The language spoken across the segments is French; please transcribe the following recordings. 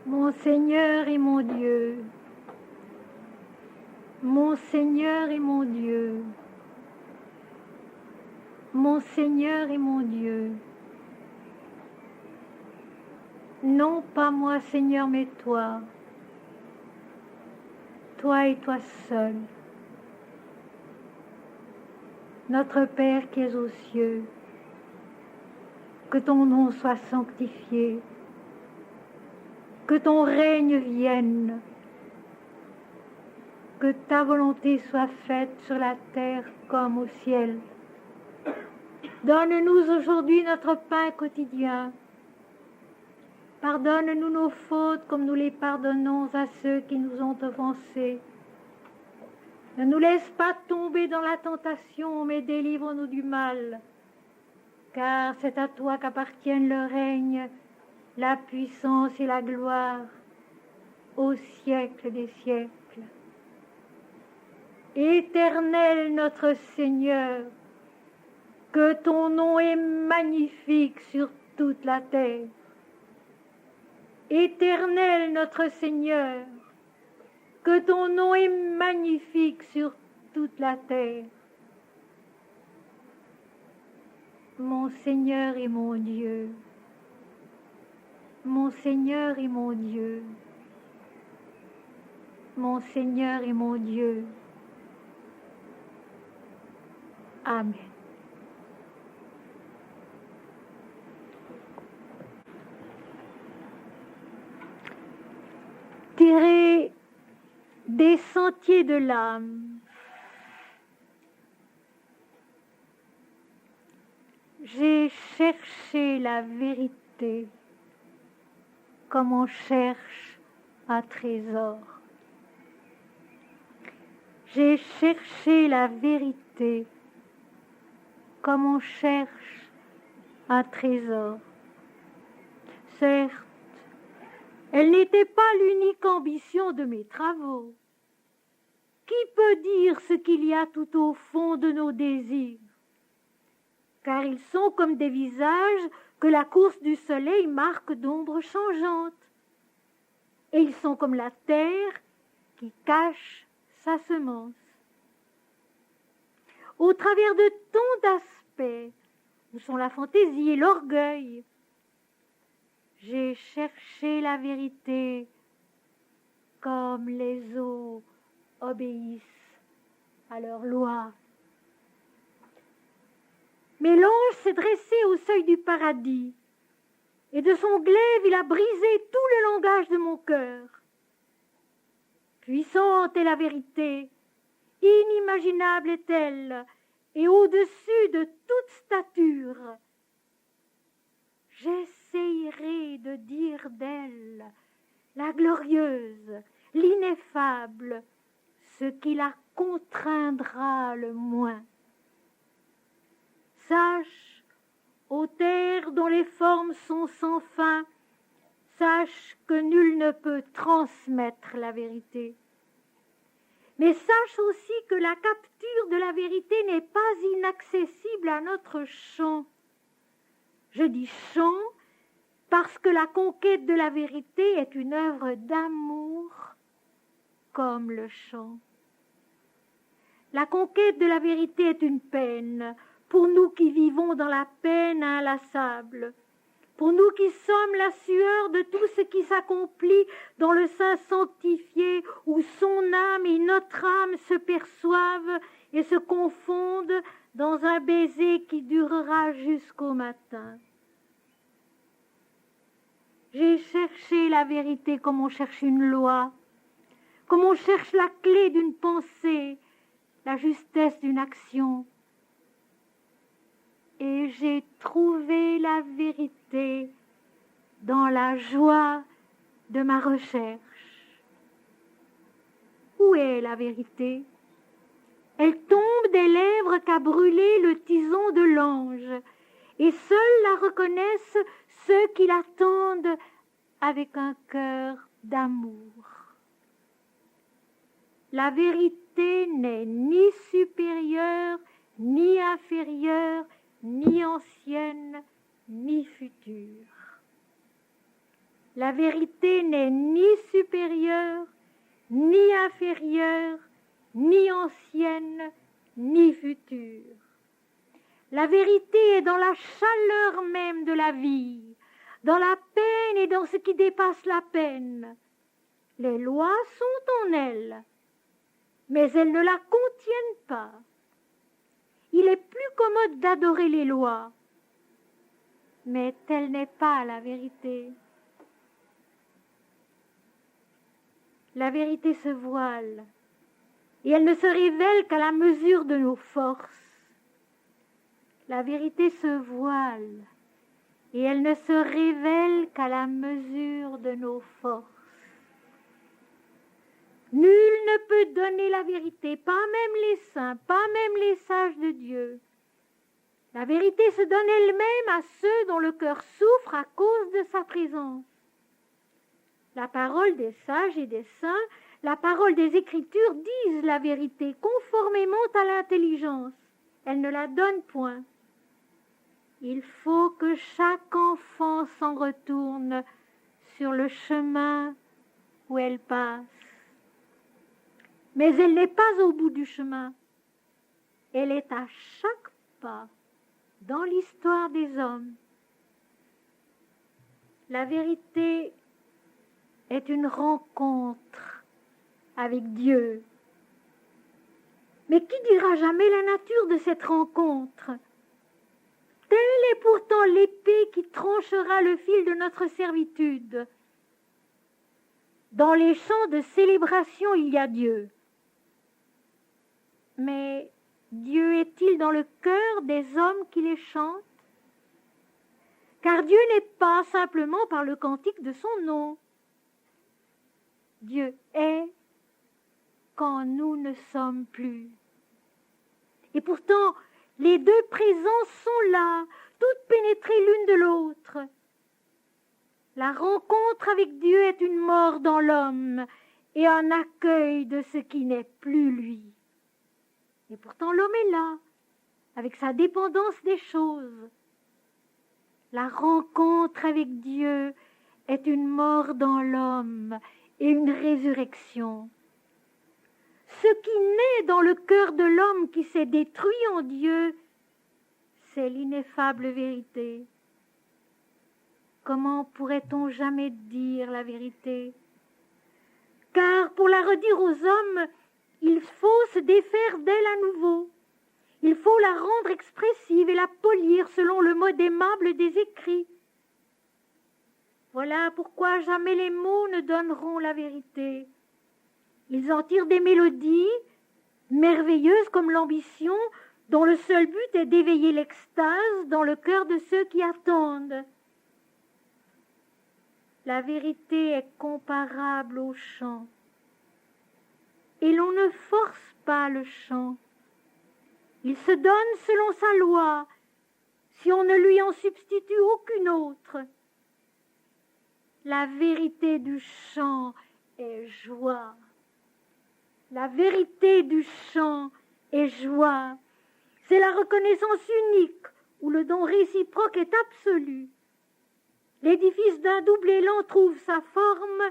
Mon Seigneur et mon Dieu, mon Seigneur et mon Dieu, mon Seigneur et mon Dieu. Non pas moi, Seigneur, mais toi, toi et toi seul. Notre Père qui es aux cieux, que ton nom soit sanctifié, que ton règne vienne, que ta volonté soit faite sur la terre comme au ciel. Donne-nous aujourd'hui notre pain quotidien. Pardonne-nous nos fautes comme nous les pardonnons à ceux qui nous ont offensés. Ne nous laisse pas tomber dans la tentation, mais délivre-nous du mal. Car c'est à toi qu'appartiennent le règne, la puissance et la gloire, au siècle des siècles. Éternel notre Seigneur, que ton nom est magnifique sur toute la terre. Éternel notre Seigneur, que ton nom est magnifique sur toute la terre. Mon Seigneur et mon Dieu, mon Seigneur et mon Dieu, mon Seigneur et mon Dieu. Amen. Tiré des sentiers de l'âme, j'ai cherché la vérité comme on cherche un trésor. J'ai cherché la vérité comme on cherche un trésor. Certes, elle n'était pas l'unique ambition de mes travaux. Qui peut dire ce qu'il y a tout au fond de nos désirs? Car ils sont comme des visages que la course du soleil marque d'ombres changeantes. Et ils sont comme la terre qui cache sa semence. Au travers de tant d'aspects, où sont la fantaisie et l'orgueil, j'ai cherché la vérité comme les eaux obéissent à leur loi. Mais l'ange s'est dressé au seuil du paradis, et de son glaive il a brisé tout le langage de mon cœur. Puissante est la vérité, inimaginable est-elle, et au-dessus de toute stature. J'essayerai de dire d'elle, la glorieuse, l'ineffable, ce qui la contraindra le moins. Sache, ô terre dont les formes sont sans fin, sache que nul ne peut transmettre la vérité. Mais sache aussi que la capture de la vérité n'est pas inaccessible à notre champ. Je dis champ parce que la conquête de la vérité est une œuvre d'amour comme le chant. La conquête de la vérité est une peine pour nous qui vivons dans la peine inlassable, pour nous qui sommes la sueur de tout ce qui s'accomplit dans le sein sanctifié où son âme et notre âme se perçoivent et se confondent dans un baiser qui durera jusqu'au matin. J'ai cherché la vérité comme on cherche une loi, comme on cherche la clé d'une pensée, la justesse d'une action. Et j'ai trouvé la vérité dans la joie de ma recherche. Où est la vérité? Elle tombe des lèvres qu'a brûlé le tison de l'ange, et seuls la reconnaissent ceux qui l'attendent avec un cœur d'amour. La vérité n'est ni supérieure, ni inférieure, ni ancienne, ni future. La vérité n'est ni supérieure, ni inférieure, ni ancienne, ni future. La vérité est dans la chaleur même de la vie, dans la peine et dans ce qui dépasse la peine. Les lois sont en elle, mais elles ne la contiennent pas. Il est plus commode d'adorer les lois, mais telle n'est pas la vérité. La vérité se voile, et elle ne se révèle qu'à la mesure de nos forces. La vérité se voile, et elle ne se révèle qu'à la mesure de nos forces. Nul ne peut donner la vérité, pas même les saints, pas même les sages de Dieu. La vérité se donne elle-même à ceux dont le cœur souffre à cause de sa présence. La parole des sages et des saints, la parole des Écritures disent la vérité conformément à l'intelligence. Elle ne la donne point. Il faut que chaque enfant s'en retourne sur le chemin où elle passe. Mais elle n'est pas au bout du chemin. Elle est à chaque pas dans l'histoire des hommes. La vérité est une rencontre avec Dieu. Mais qui dira jamais la nature de cette rencontre? Telle est pourtant l'épée qui tranchera le fil de notre servitude. Dans les chants de célébration, il y a Dieu. Mais Dieu est-il dans le cœur des hommes qui les chantent? Car Dieu n'est pas simplement par le cantique de son nom. Dieu est quand nous ne sommes plus. Et pourtant, les deux présences sont là, toutes pénétrées l'une de l'autre. La rencontre avec Dieu est une mort dans l'homme et un accueil de ce qui n'est plus lui. Et pourtant l'homme est là, avec sa dépendance des choses. La rencontre avec Dieu est une mort dans l'homme et une résurrection. Ce qui naît dans le cœur de l'homme qui s'est détruit en Dieu, c'est l'ineffable vérité. Comment pourrait-on jamais dire la vérité? Car pour la redire aux hommes, il faut se défaire d'elle à nouveau. Il faut la rendre expressive et la polir selon le mode aimable des écrits. Voilà pourquoi jamais les mots ne donneront la vérité. Ils en tirent des mélodies, merveilleuses comme l'ambition, dont le seul but est d'éveiller l'extase dans le cœur de ceux qui attendent. La vérité est comparable au chant. Et l'on ne force pas le chant. Il se donne selon sa loi, si on ne lui en substitue aucune autre. La vérité du chant est joie. La vérité du chant est joie. C'est la reconnaissance unique où le don réciproque est absolu. L'édifice d'un double élan trouve sa forme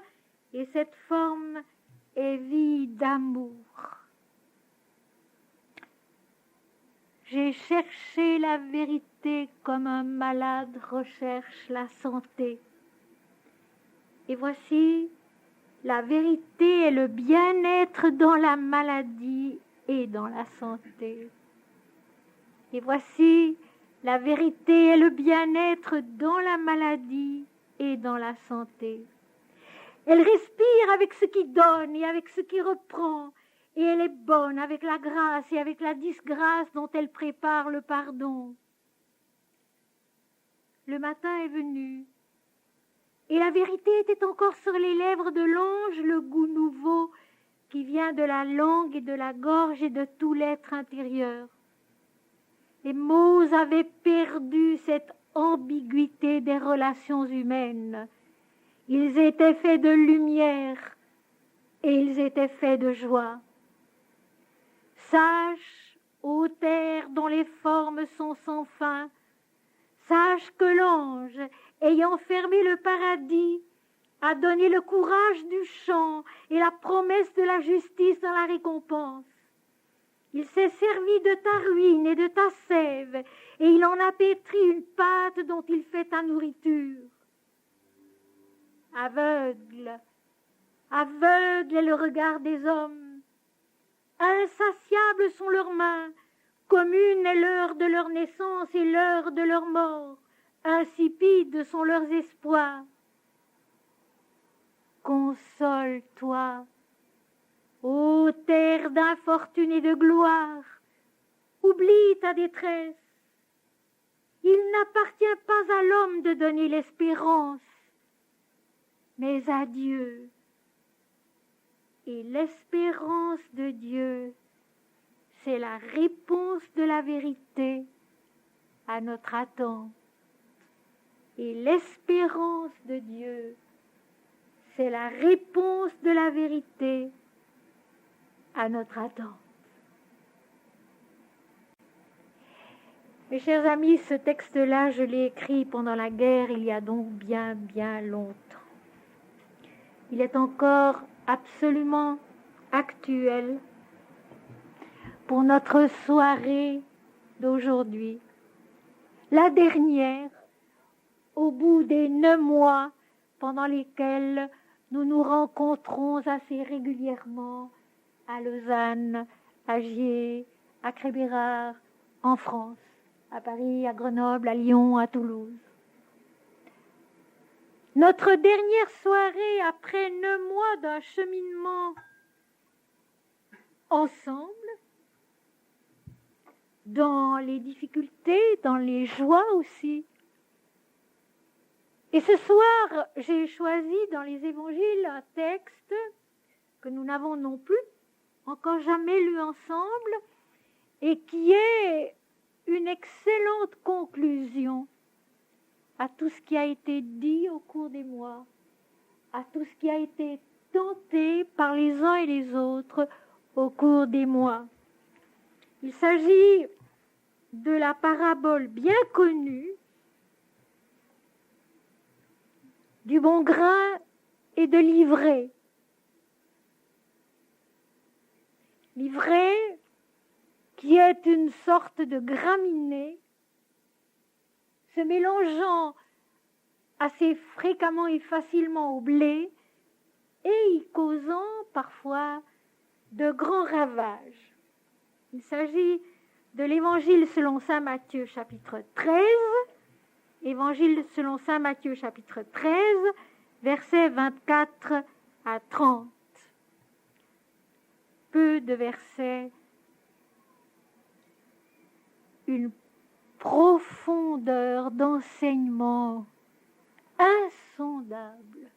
et cette forme est vie d'amour. J'ai cherché la vérité comme un malade recherche la santé. Et voici, la vérité est le bien-être dans la maladie et dans la santé. Et voici, la vérité est le bien-être dans la maladie et dans la santé. Elle respire avec ce qui donne et avec ce qui reprend, et elle est bonne avec la grâce et avec la disgrâce dont elle prépare le pardon. Le matin est venu, et la vérité était encore sur les lèvres de l'ange, le goût nouveau qui vient de la langue et de la gorge et de tout l'être intérieur. Les mots avaient perdu cette ambiguïté des relations humaines. Ils étaient faits de lumière et ils étaient faits de joie. Sache, ô terre dont les formes sont sans fin, sache que l'ange, ayant fermé le paradis, a donné le courage du chant et la promesse de la justice dans la récompense. Il s'est servi de ta ruine et de ta sève, et il en a pétri une pâte dont il fait ta nourriture. Aveugle, aveugle est le regard des hommes. Insatiables sont leurs mains, commune est l'heure de leur naissance et l'heure de leur mort. Insipides sont leurs espoirs. Console-toi, ô terre d'infortune et de gloire, oublie ta détresse. Il n'appartient pas à l'homme de donner l'espérance, mais à Dieu. Et l'espérance de Dieu, c'est la réponse de la vérité à notre attente. Et l'espérance de Dieu, c'est la réponse de la vérité à notre attente. Mes chers amis, ce texte-là, je l'ai écrit pendant la guerre, il y a donc bien, bien longtemps. Il est encore absolument actuel pour notre soirée d'aujourd'hui, la dernière, au bout des 9 mois pendant lesquels nous nous rencontrons assez régulièrement à Lausanne, à Gier, à Crébérard, en France, à Paris, à Grenoble, à Lyon, à Toulouse. Notre dernière soirée après 9 mois d'un cheminement ensemble, dans les difficultés, dans les joies aussi. Et ce soir, j'ai choisi dans les évangiles un texte que nous n'avons non plus encore jamais lu ensemble et qui est une excellente conclusion à tout ce qui a été dit au cours des mois, à tout ce qui a été tenté par les uns et les autres au cours des mois. Il s'agit de la parabole bien connue du bon grain et de l'ivraie. L'ivraie qui est une sorte de graminée se mélangeant assez fréquemment et facilement au blé et y causant parfois de grands ravages. Il s'agit de l'Évangile selon saint Matthieu chapitre 13, Évangile selon saint Matthieu chapitre 13, versets 24 à 30. Peu de versets, une profondeur d'enseignement insondable.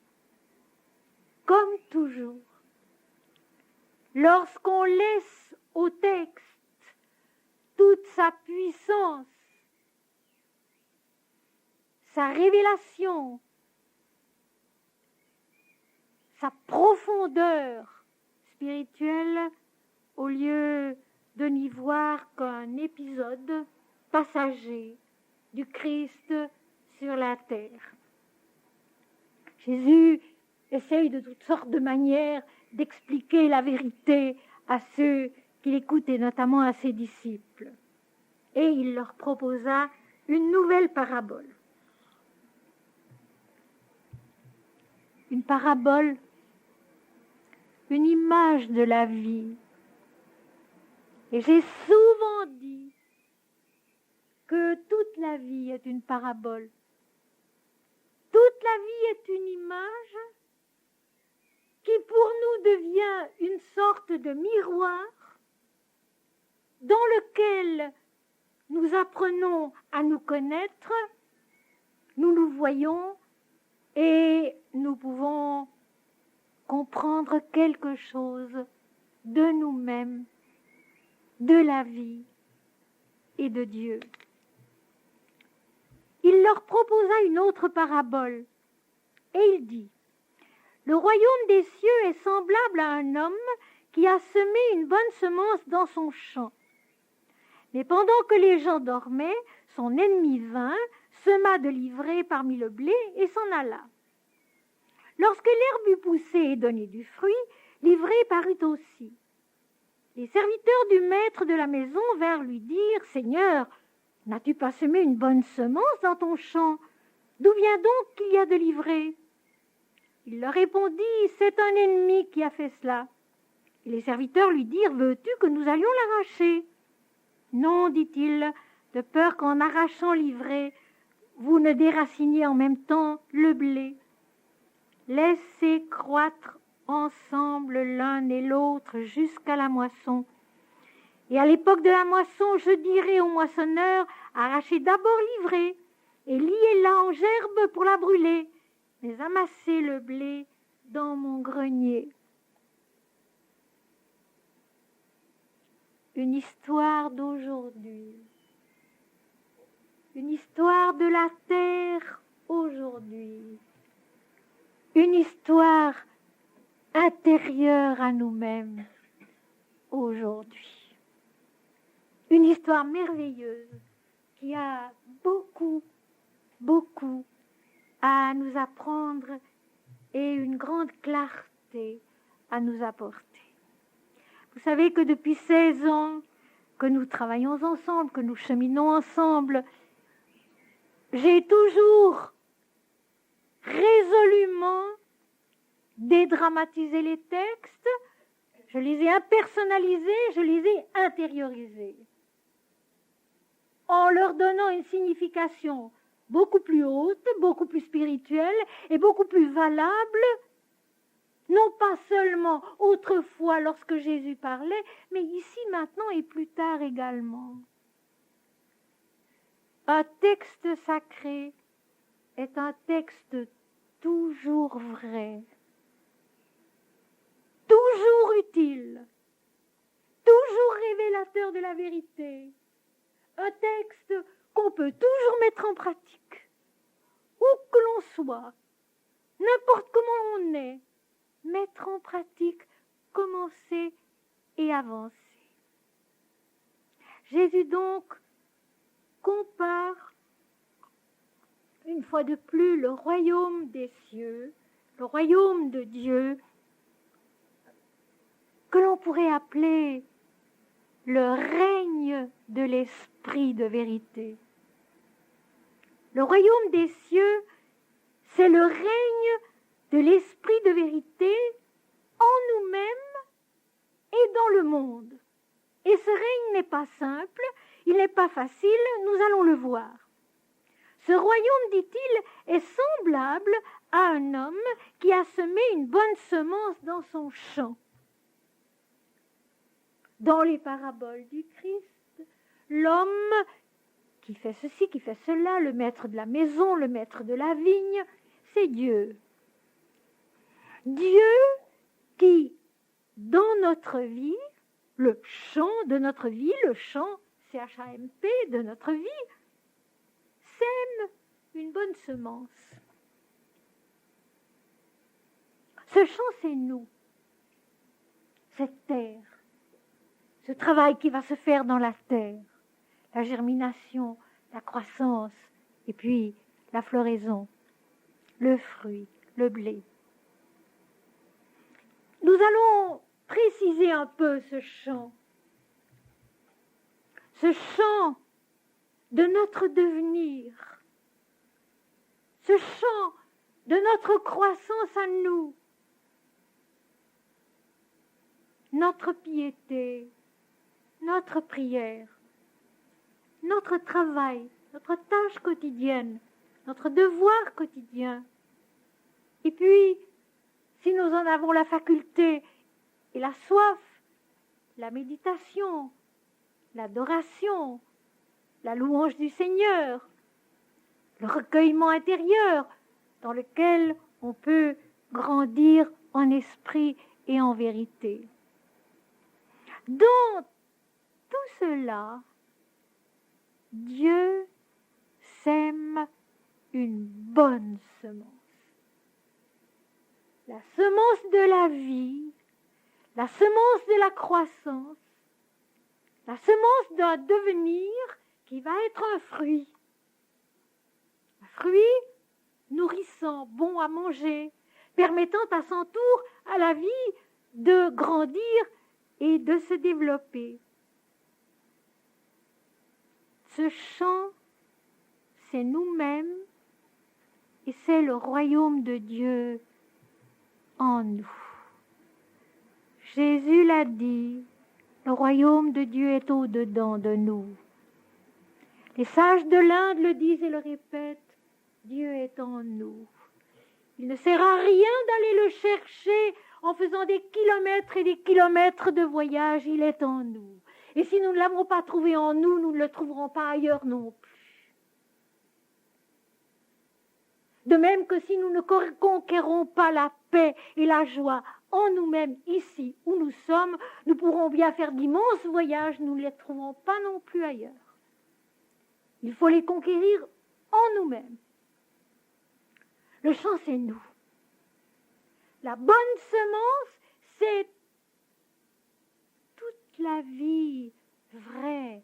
Comme toujours, lorsqu'on laisse au texte toute sa puissance, sa révélation, sa profondeur spirituelle, au lieu de n'y voir qu'un épisode passager du Christ sur la terre. Jésus essaye de toutes sortes de manières d'expliquer la vérité à ceux qui l'écoutent et notamment à ses disciples. Et il leur proposa une nouvelle parabole. Une parabole, une image de la vie. Et j'ai souvent dit que toute la vie est une parabole. Toute la vie est une image qui pour nous devient une sorte de miroir dans lequel nous apprenons à nous connaître, nous nous voyons et nous pouvons comprendre quelque chose de nous-mêmes, de la vie et de Dieu. Il leur proposa une autre parabole et il dit: le royaume des cieux est semblable à un homme qui a semé une bonne semence dans son champ. Mais pendant que les gens dormaient, son ennemi vint, sema de l'ivraie parmi le blé et s'en alla. Lorsque l'herbe eut poussé et donné du fruit, l'ivraie parut aussi. Les serviteurs du maître de la maison vinrent lui dire, « Seigneur, n'as-tu pas semé une bonne semence dans ton champ? D'où vient donc qu'il y a de l'ivraie ?» Il leur répondit, « C'est un ennemi qui a fait cela. » Et les serviteurs lui dirent, « Veux-tu que nous allions l'arracher ?» « Non, dit-il, de peur qu'en arrachant l'ivraie, vous ne déraciniez en même temps le blé. Laissez croître ensemble l'un et l'autre jusqu'à la moisson. Et à l'époque de la moisson, je dirai au moissonneur, arrachez d'abord l'ivraie et liez-la en gerbe pour la brûler, mais amassez le blé dans mon grenier. » Une histoire d'aujourd'hui, une histoire de la terre aujourd'hui, une histoire intérieure à nous-mêmes aujourd'hui, une histoire merveilleuse qui a beaucoup à nous apprendre et une grande clarté à nous apporter. Vous savez que depuis 16 ans que nous travaillons ensemble, que nous cheminons ensemble, j'ai toujours résolument dédramatisé les textes, je les ai impersonnalisés, je les ai intériorisés, en leur donnant une signification beaucoup plus haute, beaucoup plus spirituelle et beaucoup plus valable, non pas seulement autrefois lorsque Jésus parlait, mais ici, maintenant et plus tard également. Un texte sacré est un texte toujours vrai, toujours utile, toujours révélateur de la vérité. Un texte qu'on peut toujours mettre en pratique, où que l'on soit, n'importe comment on est. Mettre en pratique, commencer et avancer. Jésus donc compare une fois de plus le royaume des cieux, le royaume de Dieu, que l'on pourrait appeler le règne de l'esprit de vérité. Le royaume des cieux, c'est le règne de l'esprit de vérité en nous-mêmes et dans le monde. Et ce règne n'est pas simple, il n'est pas facile, nous allons le voir. Ce royaume, dit-il, est semblable à un homme qui a semé une bonne semence dans son champ. Dans les paraboles du Christ, l'homme qui fait ceci, qui fait cela, le maître de la maison, le maître de la vigne, c'est Dieu. Dieu qui, dans notre vie, le champ de notre vie, le champ CHAMP de notre vie, sème une bonne semence. Ce champ, c'est nous, cette terre, ce travail qui va se faire dans la terre, la germination, la croissance, et puis la floraison, le fruit, le blé. Nous allons préciser un peu ce champ de notre devenir, ce champ de notre croissance à nous, notre piété, notre prière, notre travail, notre tâche quotidienne, notre devoir quotidien. Et puis, si nous en avons la faculté et la soif, la méditation, l'adoration, la louange du Seigneur, le recueillement intérieur dans lequel on peut grandir en esprit et en vérité. Dans tout cela, Dieu sème une bonne semence. La semence de la vie, la semence de la croissance, la semence d'un devenir qui va être un fruit. Un fruit nourrissant, bon à manger, permettant à son tour à la vie de grandir et de se développer. Ce chant, c'est nous-mêmes et c'est le royaume de Dieu en nous. Jésus l'a dit, le royaume de Dieu est au-dedans de nous. Les sages de l'Inde le disent et le répètent, Dieu est en nous. Il ne sert à rien d'aller le chercher en faisant des kilomètres et des kilomètres de voyage, il est en nous. Et si nous ne l'avons pas trouvé en nous, nous ne le trouverons pas ailleurs non plus. De même que si nous ne conquérons pas la paix et la joie en nous-mêmes, ici où nous sommes, nous pourrons bien faire d'immenses voyages, nous ne les trouverons pas non plus ailleurs. Il faut les conquérir en nous-mêmes. Le champ, c'est nous. La bonne semence, c'est toute la vie vraie,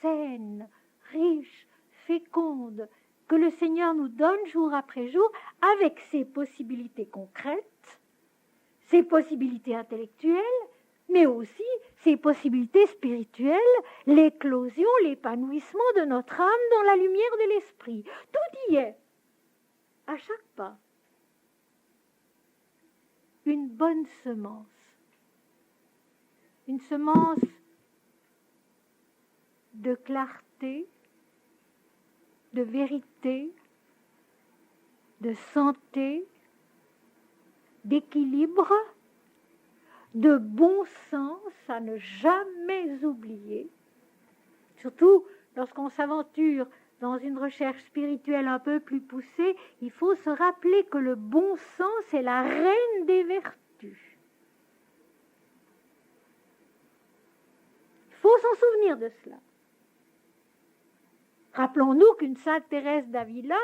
saine, riche, féconde, que le Seigneur nous donne jour après jour, avec ses possibilités concrètes, ses possibilités intellectuelles, mais aussi ses possibilités spirituelles, l'éclosion, l'épanouissement de notre âme dans la lumière de l'esprit. Tout y est, à chaque pas. Une bonne semence. Une semence de clarté, de vérité, de santé, d'équilibre, de bon sens à ne jamais oublier. Surtout lorsqu'on s'aventure dans une recherche spirituelle un peu plus poussée, il faut se rappeler que le bon sens est la reine des vertus. Il faut s'en souvenir de cela. Rappelons-nous qu'une sainte Thérèse d'Avila,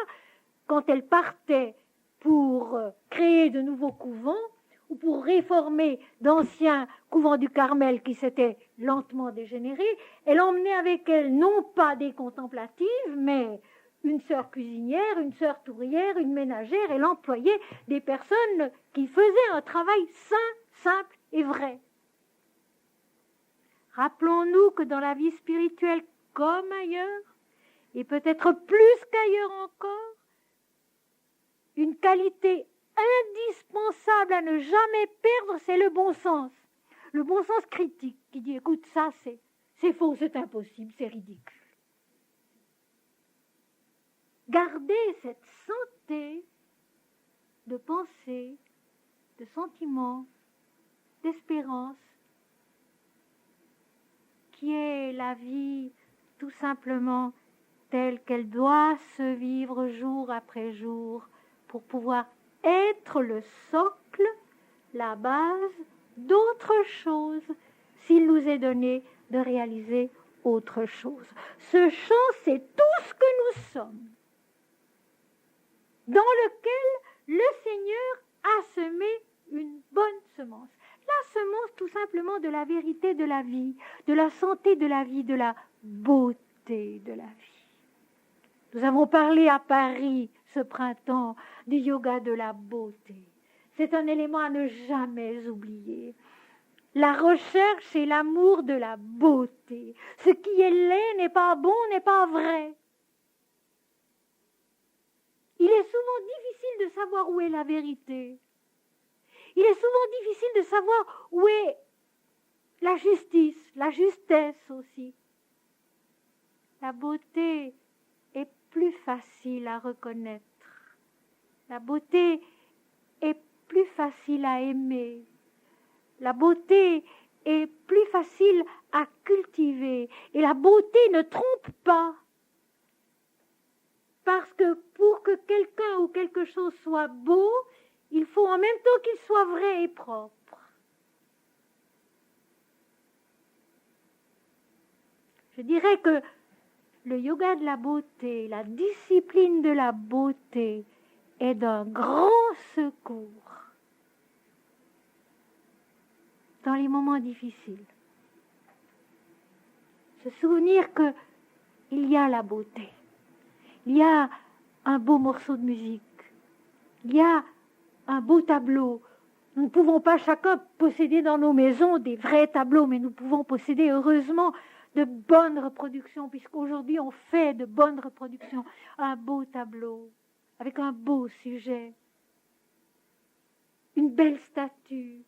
quand elle partait pour créer de nouveaux couvents ou pour réformer d'anciens couvents du Carmel qui s'étaient lentement dégénérés, elle emmenait avec elle non pas des contemplatives, mais une sœur cuisinière, une sœur tourière, une ménagère. Elle employait des personnes qui faisaient un travail sain, simple et vrai. Rappelons-nous que dans la vie spirituelle comme ailleurs, et peut-être plus qu'ailleurs encore, une qualité indispensable à ne jamais perdre, c'est le bon sens. Le bon sens critique qui dit, écoute, ça c'est faux, c'est impossible, c'est ridicule. Garder cette santé de pensée, de sentiment, d'espérance, qui est la vie tout simplement telle qu'elle doit se vivre jour après jour pour pouvoir être le socle, la base d'autre chose, s'il nous est donné de réaliser autre chose. Ce champ, c'est tout ce que nous sommes, dans lequel le Seigneur a semé une bonne semence. La semence tout simplement de la vérité de la vie, de la santé de la vie, de la beauté de la vie. Nous avons parlé à Paris ce printemps du yoga de la beauté. C'est un élément à ne jamais oublier. La recherche et l'amour de la beauté. Ce qui est laid n'est pas bon, n'est pas vrai. Il est souvent difficile de savoir où est la vérité. Il est souvent difficile de savoir où est la justice, la justesse aussi. La beauté est plus facile à reconnaître. La beauté est plus facile à aimer. La beauté est plus facile à cultiver. Et la beauté ne trompe pas. Parce que pour que quelqu'un ou quelque chose soit beau, il faut en même temps qu'il soit vrai et propre. Je dirais que le yoga de la beauté, la discipline de la beauté est d'un grand secours dans les moments difficiles. Se souvenir qu'il y a la beauté, il y a un beau morceau de musique, il y a un beau tableau. Nous ne pouvons pas chacun posséder dans nos maisons des vrais tableaux, mais nous pouvons posséder heureusement de bonnes reproductions, puisqu'aujourd'hui on fait de bonnes reproductions. Un beau tableau, avec un beau sujet, une belle statue,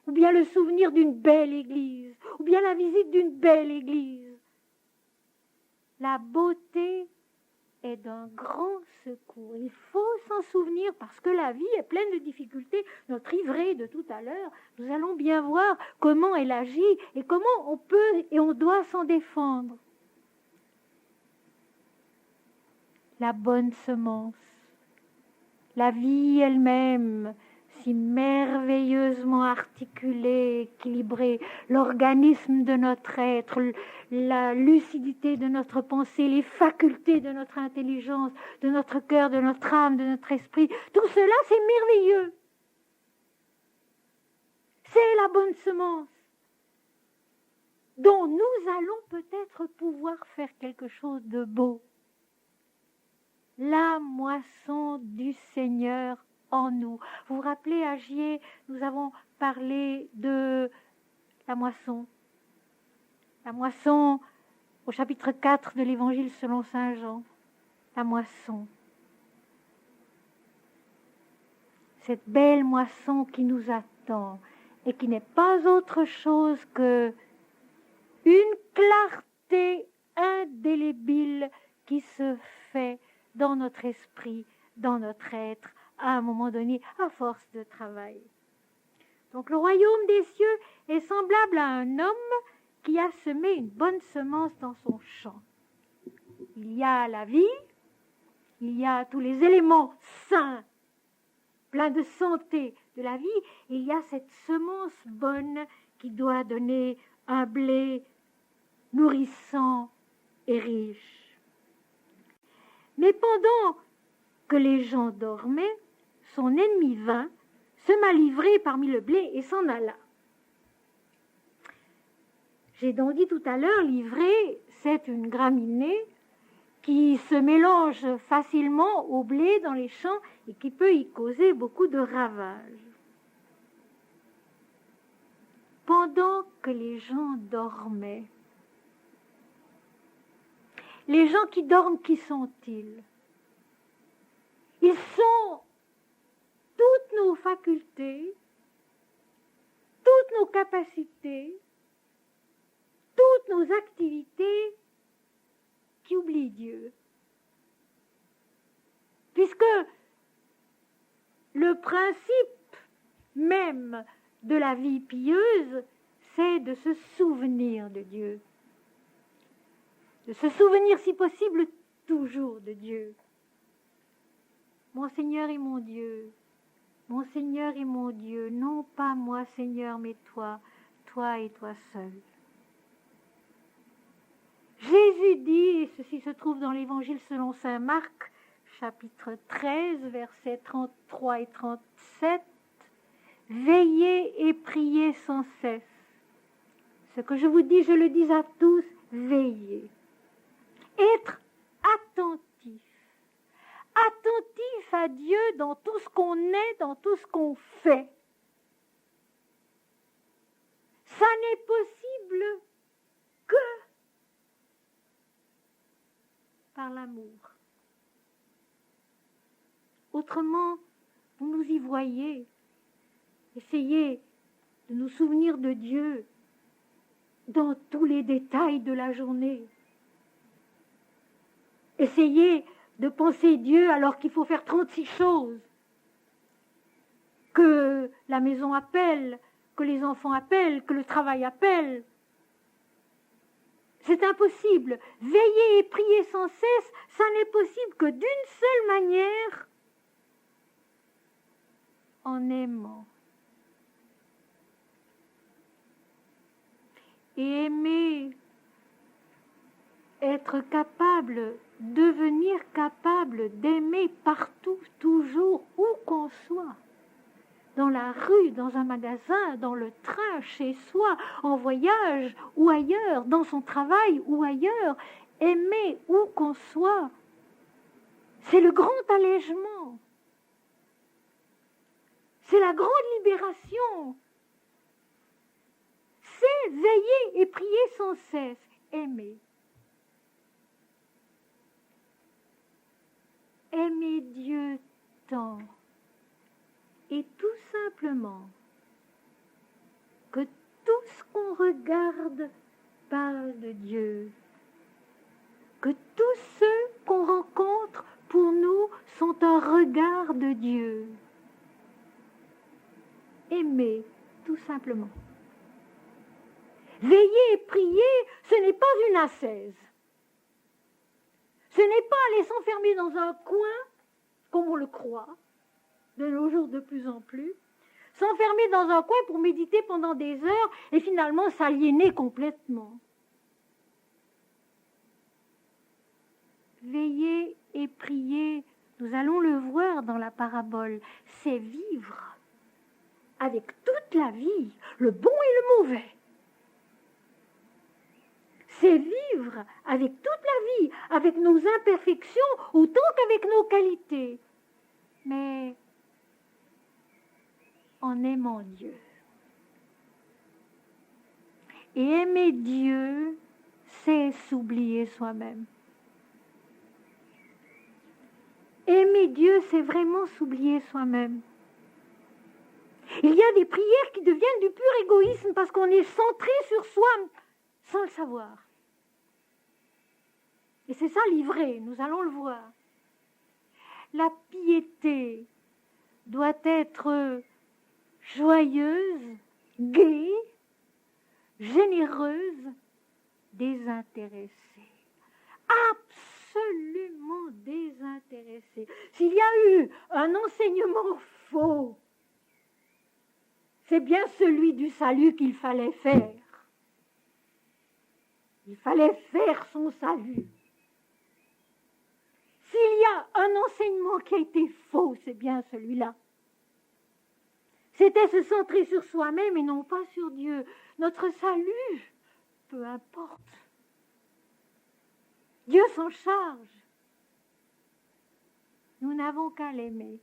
ou bien le souvenir d'une belle église, ou bien la visite d'une belle église. La beauté est d'un grand secours. Il faut s'en souvenir parce que la vie est pleine de difficultés. Notre ivrée de tout à l'heure, nous allons bien voir comment elle agit et comment on peut et on doit s'en défendre. La bonne semence, la vie elle-même, si merveilleusement articulée, équilibrée, l'organisme de notre être, la lucidité de notre pensée, les facultés de notre intelligence, de notre cœur, de notre âme, de notre esprit, tout cela c'est merveilleux. C'est la bonne semence dont nous allons peut-être pouvoir faire quelque chose de beau. La moisson du Seigneur en nous. Vous vous rappelez, à Gier, nous avons parlé de la moisson. La moisson au chapitre 4 de l'Évangile selon saint Jean. La moisson. Cette belle moisson qui nous attend et qui n'est pas autre chose que une clarté indélébile qui se fait dans notre esprit, dans notre être, à un moment donné, à force de travail. Donc le royaume des cieux est semblable à un homme qui a semé une bonne semence dans son champ. Il y a la vie, il y a tous les éléments sains, pleins de santé de la vie, et il y a cette semence bonne qui doit donner un blé nourrissant et riche. Mais pendant que les gens dormaient, son ennemi vint, se malivrer parmi le blé et s'en alla. J'ai donc dit tout à l'heure, l'ivraie, c'est une graminée qui se mélange facilement au blé dans les champs et qui peut y causer beaucoup de ravages. Pendant que les gens dormaient, les gens qui dorment, qui sont-ils? Ils sont toutes nos facultés, toutes nos capacités, toutes nos activités qui oublient Dieu. Puisque le principe même de la vie pieuse, c'est de se souvenir de Dieu. De se souvenir, si possible, toujours de Dieu. Mon Seigneur et mon Dieu, mon Seigneur et mon Dieu, non pas moi, Seigneur, mais toi, toi et toi seul. Jésus dit, et ceci se trouve dans l'Évangile selon saint Marc, chapitre 13, versets 33 et 37, « Veillez et priez sans cesse. Ce que je vous dis, je le dis à tous, veillez. » Être attentif. Attentif à Dieu dans tout ce qu'on est, dans tout ce qu'on fait. Ça n'est possible que par l'amour. Autrement, vous nous y voyez. Essayez de nous souvenir de Dieu dans tous les détails de la journée. Essayez de penser Dieu alors qu'il faut faire 36 choses. Que la maison appelle, que les enfants appellent, que le travail appelle. C'est impossible. Veiller et prier sans cesse, ça n'est possible que d'une seule manière, en aimant. Et aimer, être capable, devenir capable d'aimer partout, toujours, où qu'on soit. Dans la rue, dans un magasin, dans le train, chez soi, en voyage ou ailleurs, dans son travail ou ailleurs. Aimer où qu'on soit. C'est le grand allègement. C'est la grande libération. C'est veiller et prier sans cesse, aimer. Aimer Dieu tant, et tout simplement que tout ce qu'on regarde parle de Dieu, que tous ceux qu'on rencontre pour nous sont un regard de Dieu. Aimer, tout simplement. Veiller et prier, ce n'est pas une ascèse. Ce n'est pas aller s'enfermer dans un coin, comme on le croit, de nos jours de plus en plus, s'enfermer dans un coin pour méditer pendant des heures et finalement s'aliéner complètement. Veiller et prier, nous allons le voir dans la parabole, c'est vivre avec toute la vie, le bon et le mauvais. C'est vivre avec toute la vie, avec nos imperfections autant qu'avec nos qualités, mais en aimant Dieu. Et aimer Dieu, c'est s'oublier soi-même. Aimer Dieu, c'est vraiment s'oublier soi-même. Il y a des prières qui deviennent du pur égoïsme parce qu'on est centré sur soi sans le savoir. Et c'est ça l'ivré, nous allons le voir. La piété doit être joyeuse, gaie, généreuse, désintéressée. Absolument désintéressée. S'il y a eu un enseignement faux, c'est bien celui du salut qu'il fallait faire. Il fallait faire son salut. S'il y a un enseignement qui a été faux, c'est bien celui-là. C'était se centrer sur soi-même et non pas sur Dieu. Notre salut, peu importe. Dieu s'en charge. Nous n'avons qu'à l'aimer.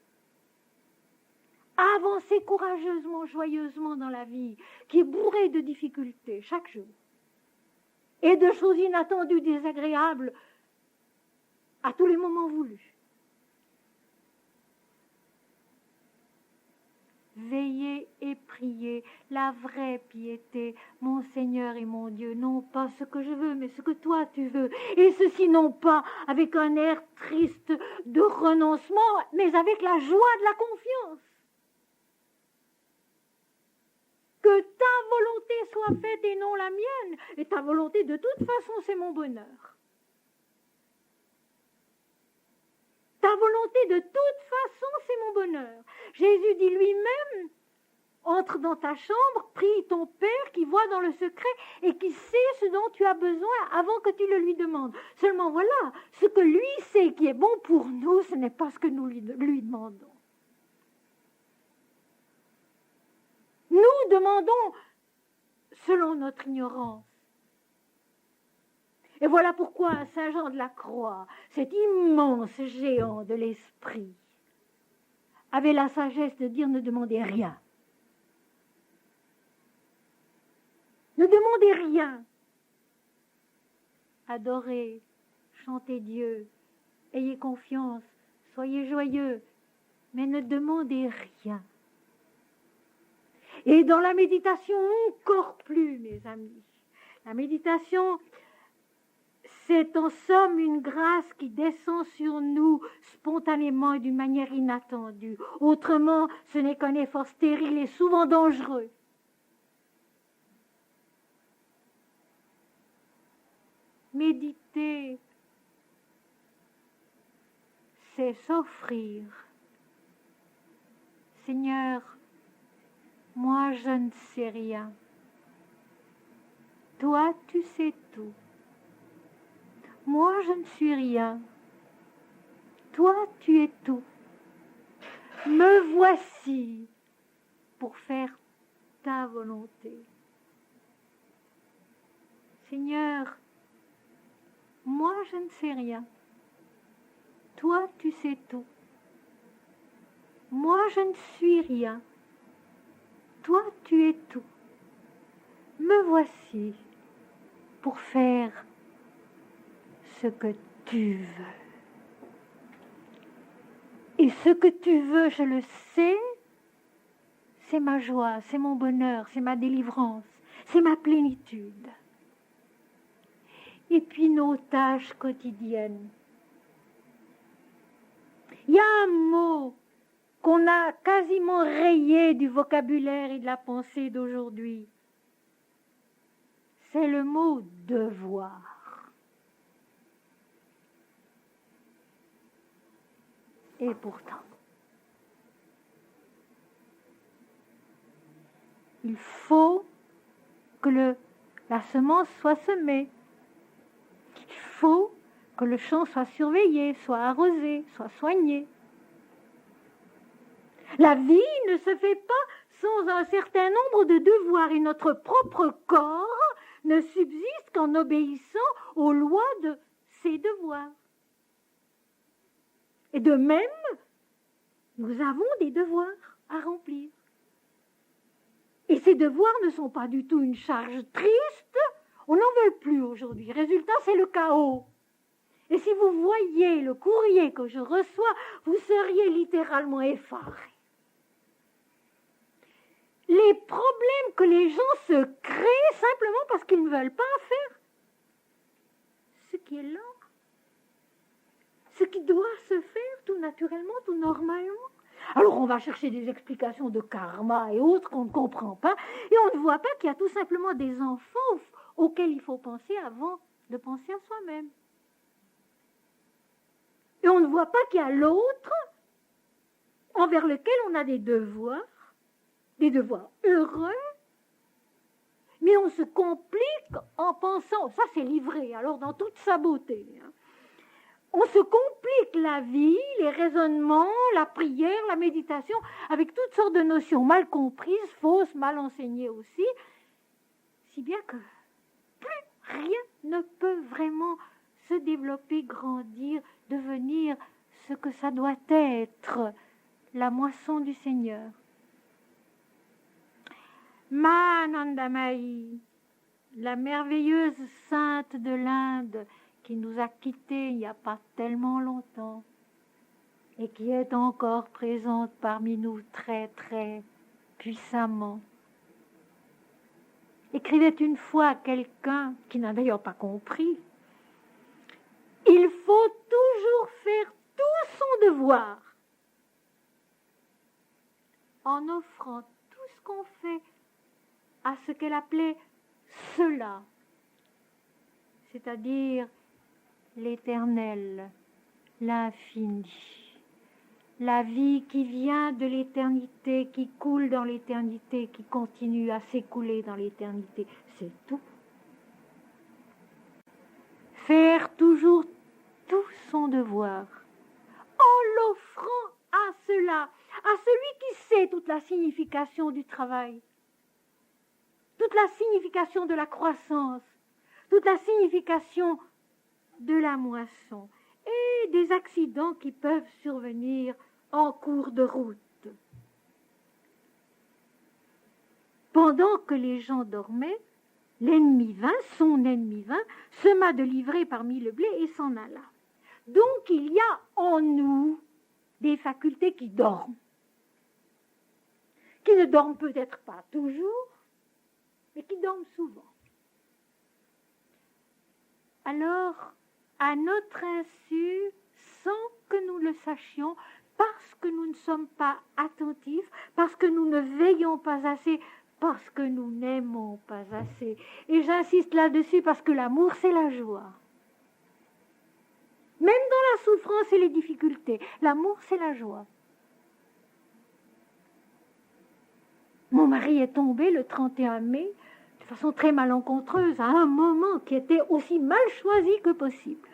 Avancer courageusement, joyeusement dans la vie, qui est bourrée de difficultés chaque jour, et de choses inattendues, désagréables, à tous les moments voulus. Veiller et prier, la vraie piété, mon Seigneur et mon Dieu, non pas ce que je veux, mais ce que toi tu veux. Et ceci non pas avec un air triste de renoncement, mais avec la joie de la confiance. Que ta volonté soit faite et non la mienne, et ta volonté de toute façon c'est mon bonheur. Ta volonté de toute façon, c'est mon bonheur. Jésus dit lui-même, entre dans ta chambre, prie ton Père qui voit dans le secret et qui sait ce dont tu as besoin avant que tu le lui demandes. Seulement voilà, ce que lui sait qui est bon pour nous, ce n'est pas ce que nous lui demandons. Nous demandons selon notre ignorance. Et voilà pourquoi Saint Jean de la Croix, cet immense géant de l'esprit, avait la sagesse de dire ne demandez rien. Ne demandez rien. Adorez, chantez Dieu, ayez confiance, soyez joyeux, mais ne demandez rien. Et dans la méditation, encore plus, mes amis. La méditation, c'est en somme une grâce qui descend sur nous spontanément et d'une manière inattendue. Autrement, ce n'est qu'un effort stérile et souvent dangereux. Méditer, c'est s'offrir. Seigneur, moi je ne sais rien. Toi, tu sais tout. Moi, je ne suis rien. Toi, tu es tout. Me voici pour faire ta volonté. Seigneur, moi, je ne sais rien. Toi, tu sais tout. Moi, je ne suis rien. toi tu es tout. Me voici pour faire ce que tu veux. Et ce que tu veux, je le sais, c'est ma joie, c'est mon bonheur, c'est ma délivrance, c'est ma plénitude. Et puis nos tâches quotidiennes. Il y a un mot qu'on a quasiment rayé du vocabulaire et de la pensée d'aujourd'hui. C'est le mot devoir. Et pourtant, il faut que la semence soit semée. Il faut que le champ soit surveillé, soit arrosé, soit soigné. La vie ne se fait pas sans un certain nombre de devoirs et notre propre corps ne subsiste qu'en obéissant aux lois de ses devoirs. Et de même, nous avons des devoirs à remplir. Et ces devoirs ne sont pas du tout une charge triste, on n'en veut plus aujourd'hui. Résultat, c'est le chaos. Et si vous voyiez le courrier que je reçois, vous seriez littéralement effarés. Les problèmes que les gens se créent simplement parce qu'ils ne veulent pas faire ce qui est là, ce qui doit se faire tout naturellement, tout normalement. Alors on va chercher des explications de karma et autres qu'on ne comprend pas, et on ne voit pas qu'il y a tout simplement des enfants auxquels il faut penser avant de penser à soi-même. Et on ne voit pas qu'il y a l'autre envers lequel on a des devoirs heureux, mais on se complique en pensant, ça c'est livré, alors dans toute sa beauté, on se complique la vie, les raisonnements, la prière, la méditation, avec toutes sortes de notions mal comprises, fausses, mal enseignées aussi, si bien que plus rien ne peut vraiment se développer, grandir, devenir ce que ça doit être, la moisson du Seigneur. Manandamayi, la merveilleuse sainte de l'Inde qui nous a quittés il n'y a pas tellement longtemps et qui est encore présente parmi nous très très puissamment, écrivait une fois à quelqu'un qui n'a d'ailleurs pas compris: il faut toujours faire tout son devoir en offrant tout ce qu'on fait à ce qu'elle appelait cela, c'est-à-dire l'éternel, l'infini, la vie qui vient de l'éternité, qui coule dans l'éternité, qui continue à s'écouler dans l'éternité, c'est tout. Faire toujours tout son devoir, en l'offrant à cela, à celui qui sait toute la signification du travail, toute la signification de la croissance, toute la signification de la moisson et des accidents qui peuvent survenir en cours de route. Pendant que les gens dormaient, l'ennemi vint, son ennemi vint, sema de l'ivraie parmi le blé et s'en alla. Donc il y a en nous des facultés qui dorment, qui ne dorment peut-être pas toujours, mais qui dorment souvent. Alors, à notre insu, sans que nous le sachions, parce que nous ne sommes pas attentifs, parce que nous ne veillons pas assez, parce que nous n'aimons pas assez. Et j'insiste là-dessus parce que l'amour, c'est la joie. Même dans la souffrance et les difficultés, l'amour, c'est la joie. Mon mari est tombé le 31 mai, de façon très malencontreuse, à un moment qui était aussi mal choisi que possible.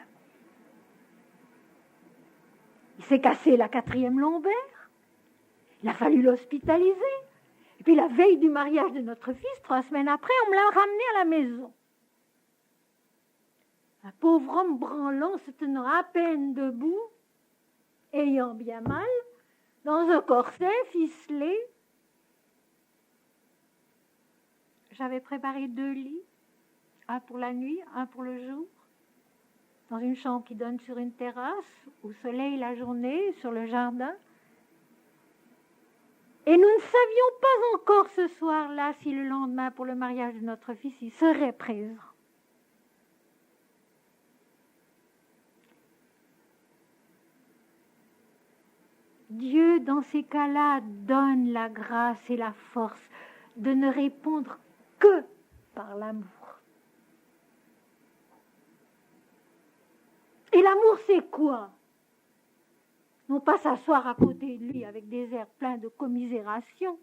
Il s'est cassé la 4e lombaire, il a fallu l'hospitaliser, et puis la veille du mariage de notre fils, 3 semaines après, on me l'a ramené à la maison. Un pauvre homme branlant, se tenant à peine debout, ayant bien mal, dans un corset ficelé. j'avais préparé 2 lits, un pour la nuit, un pour le jour, dans une chambre qui donne sur une terrasse, au soleil la journée, sur le jardin. Et nous ne savions pas encore ce soir-là si le lendemain, pour le mariage de notre fils, il serait présent. Dieu, dans ces cas-là, donne la grâce et la force de ne répondre que par l'amour. Et l'amour, c'est quoi? Non pas s'asseoir à côté de lui avec des airs pleins de commisération.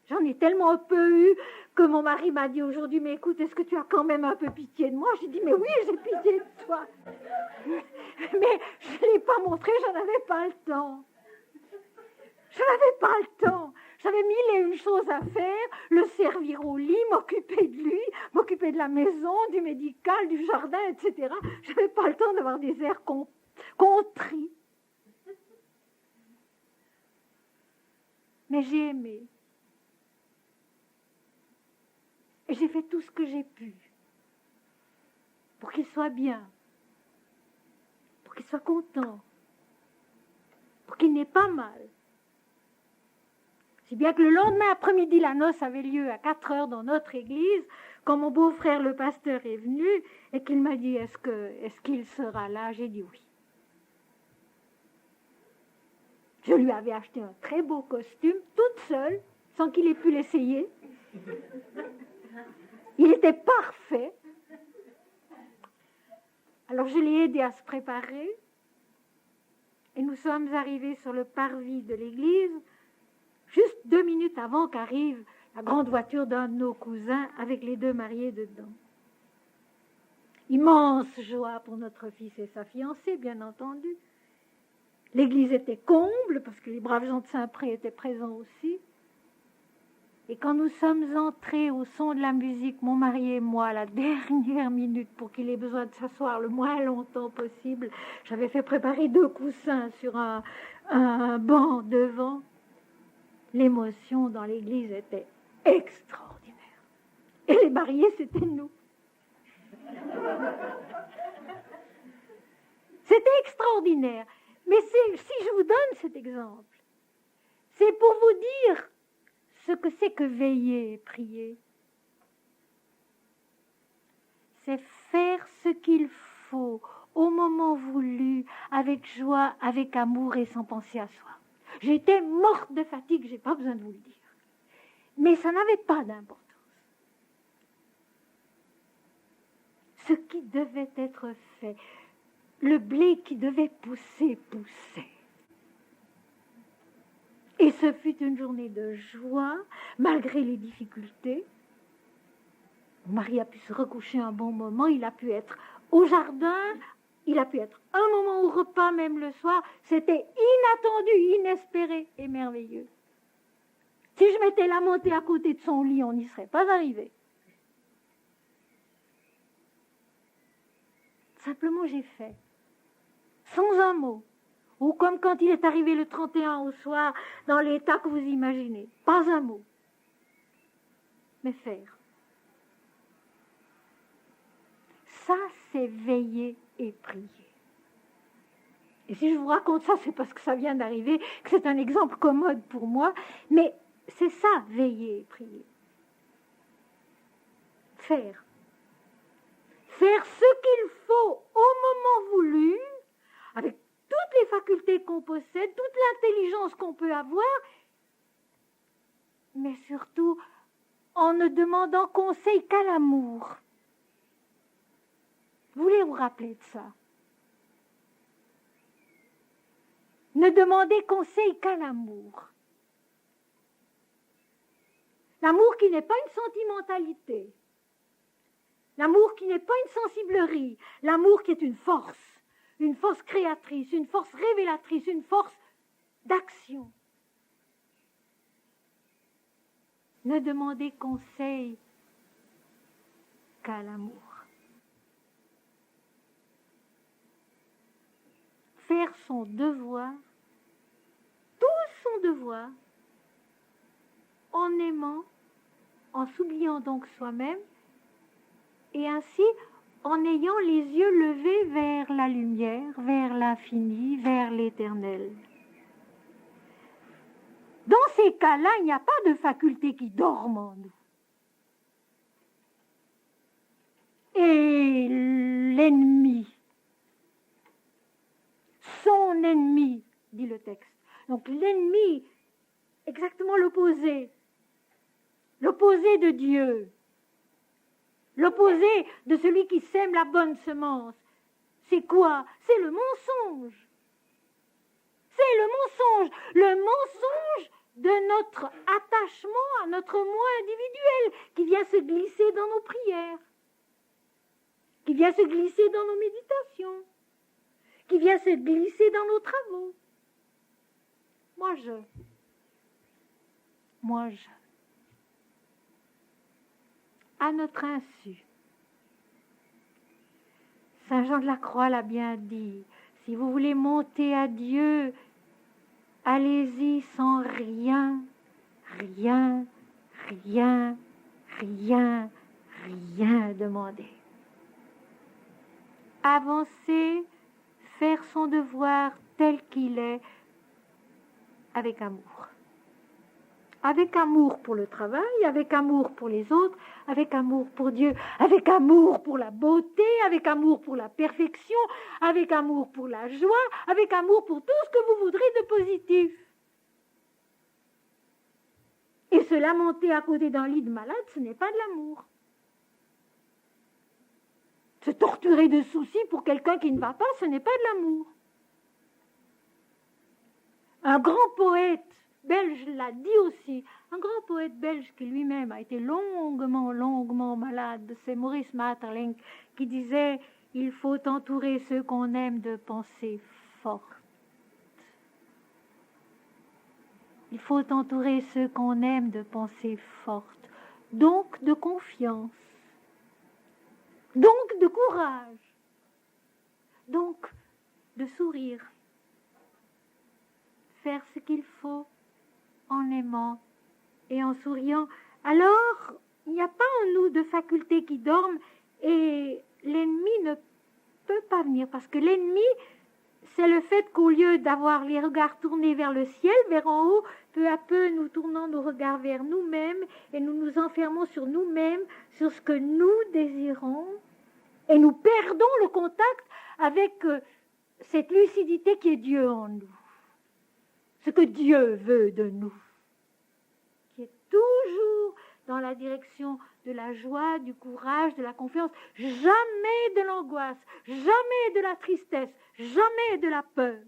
J'en ai tellement peu eu que mon mari m'a dit aujourd'hui, mais écoute, est-ce que tu as quand même un peu pitié de moi? J'ai dit, mais oui, j'ai pitié de toi. Mais je ne l'ai pas montré, j'en avais pas le temps. Je n'avais pas le temps. J'avais 1001 choses à faire, le servir au lit, m'occuper de lui, m'occuper de la maison, du médical, du jardin, etc. Je n'avais pas le temps d'avoir des airs contris. Mais j'ai aimé. Et j'ai fait tout ce que j'ai pu pour qu'il soit bien, pour qu'il soit content, pour qu'il n'ait pas mal. Si bien que le lendemain après-midi, la noce avait lieu à 4h dans notre église, quand mon beau-frère le pasteur est venu et qu'il m'a dit est-ce qu'il sera là, j'ai dit oui. Je lui avais acheté un très beau costume, toute seule, sans qu'il ait pu l'essayer. Il était parfait. Alors je l'ai aidé à se préparer et nous sommes arrivés sur le parvis de l'église juste 2 minutes avant qu'arrive la grande voiture d'un de nos cousins avec les 2 mariés dedans. Immense joie pour notre fils et sa fiancée, bien entendu. L'église était comble parce que les braves gens de Saint-Pré étaient présents aussi. Et quand nous sommes entrés au son de la musique, mon mari et moi, à la dernière minute, pour qu'il ait besoin de s'asseoir le moins longtemps possible, j'avais fait préparer 2 coussins sur un banc devant. L'émotion dans l'église était extraordinaire. Et les mariés, c'était nous. C'était extraordinaire. Mais si je vous donne cet exemple, c'est pour vous dire ce que c'est que veiller et prier. C'est faire ce qu'il faut au moment voulu, avec joie, avec amour et sans penser à soi. J'étais morte de fatigue, je n'ai pas besoin de vous le dire. Mais ça n'avait pas d'importance. Ce qui devait être fait, le blé qui devait pousser, poussait. Et ce fut une journée de joie, malgré les difficultés. Mon mari a pu se recoucher un bon moment, il a pu être au jardin, il a pu être un moment au repas, même le soir. C'était inattendu, inespéré et merveilleux. Si je m'étais lamentée à côté de son lit, on n'y serait pas arrivé. Simplement, j'ai fait, sans un mot. Ou comme quand il est arrivé le 31 au soir, dans l'état que vous imaginez. Pas un mot. Mais faire. Ça, c'est veiller et prier. Et si je vous raconte ça, c'est parce que ça vient d'arriver, que c'est un exemple commode pour moi. Mais c'est ça, veiller et prier. Faire. Faire ce qu'il faut au moment voulu, avec toutes les facultés qu'on possède, toute l'intelligence qu'on peut avoir, mais surtout en ne demandant conseil qu'à l'amour. Vous voulez vous rappeler de ça? Ne demandez conseil qu'à l'amour. L'amour qui n'est pas une sentimentalité. L'amour qui n'est pas une sensiblerie. L'amour qui est une force créatrice, une force révélatrice, une force d'action. Ne demandez conseil qu'à l'amour. Faire son devoir, tout son devoir, en aimant, en en s'oubliant donc soi-même, et ainsi en ayant les yeux levés vers la lumière, vers l'infini, vers l'éternel. Dans ces cas-là, il n'y a pas de faculté qui dorment en nous. Et l'ennemi, son ennemi, dit le texte. Donc l'ennemi, exactement l'opposé de Dieu, l'opposé de celui qui sème la bonne semence. C'est quoi? C'est le mensonge. C'est le mensonge de notre attachement à notre moi individuel qui vient se glisser dans nos prières, qui vient se glisser dans nos méditations, qui vient se glisser dans nos travaux. Moi, à notre insu. Saint Jean de la Croix l'a bien dit. Si vous voulez monter à Dieu, allez-y sans rien demander. Avancer, faire son devoir tel qu'il est, avec amour. Avec amour pour le travail, avec amour pour les autres, avec amour pour Dieu, avec amour pour la beauté, avec amour pour la perfection, avec amour pour la joie, avec amour pour tout ce que vous voudrez de positif. Et se lamenter à côté d'un lit de malade, ce n'est pas de l'amour. Se torturer de soucis pour quelqu'un qui ne va pas, ce n'est pas de l'amour. Un grand poète belge l'a dit aussi, un grand poète belge qui lui-même a été longuement malade, c'est Maurice Maeterlinck qui disait « Il faut entourer ceux qu'on aime de pensées fortes. » Il faut entourer ceux qu'on aime de pensées fortes, donc de confiance, donc de courage, donc de sourire. Faire ce qu'il faut en aimant et en souriant. Alors, il n'y a pas en nous de facultés qui dorment et l'ennemi ne peut pas venir parce que l'ennemi, c'est le fait qu'au lieu d'avoir les regards tournés vers le ciel, vers en haut, peu à peu, nous tournons nos regards vers nous-mêmes et nous nous enfermons sur nous-mêmes, sur ce que nous désirons et nous perdons le contact avec cette lucidité qui est Dieu en nous. Ce que Dieu veut de nous, qui est toujours dans la direction de la joie, du courage, de la confiance, jamais de l'angoisse, jamais de la tristesse, jamais de la peur.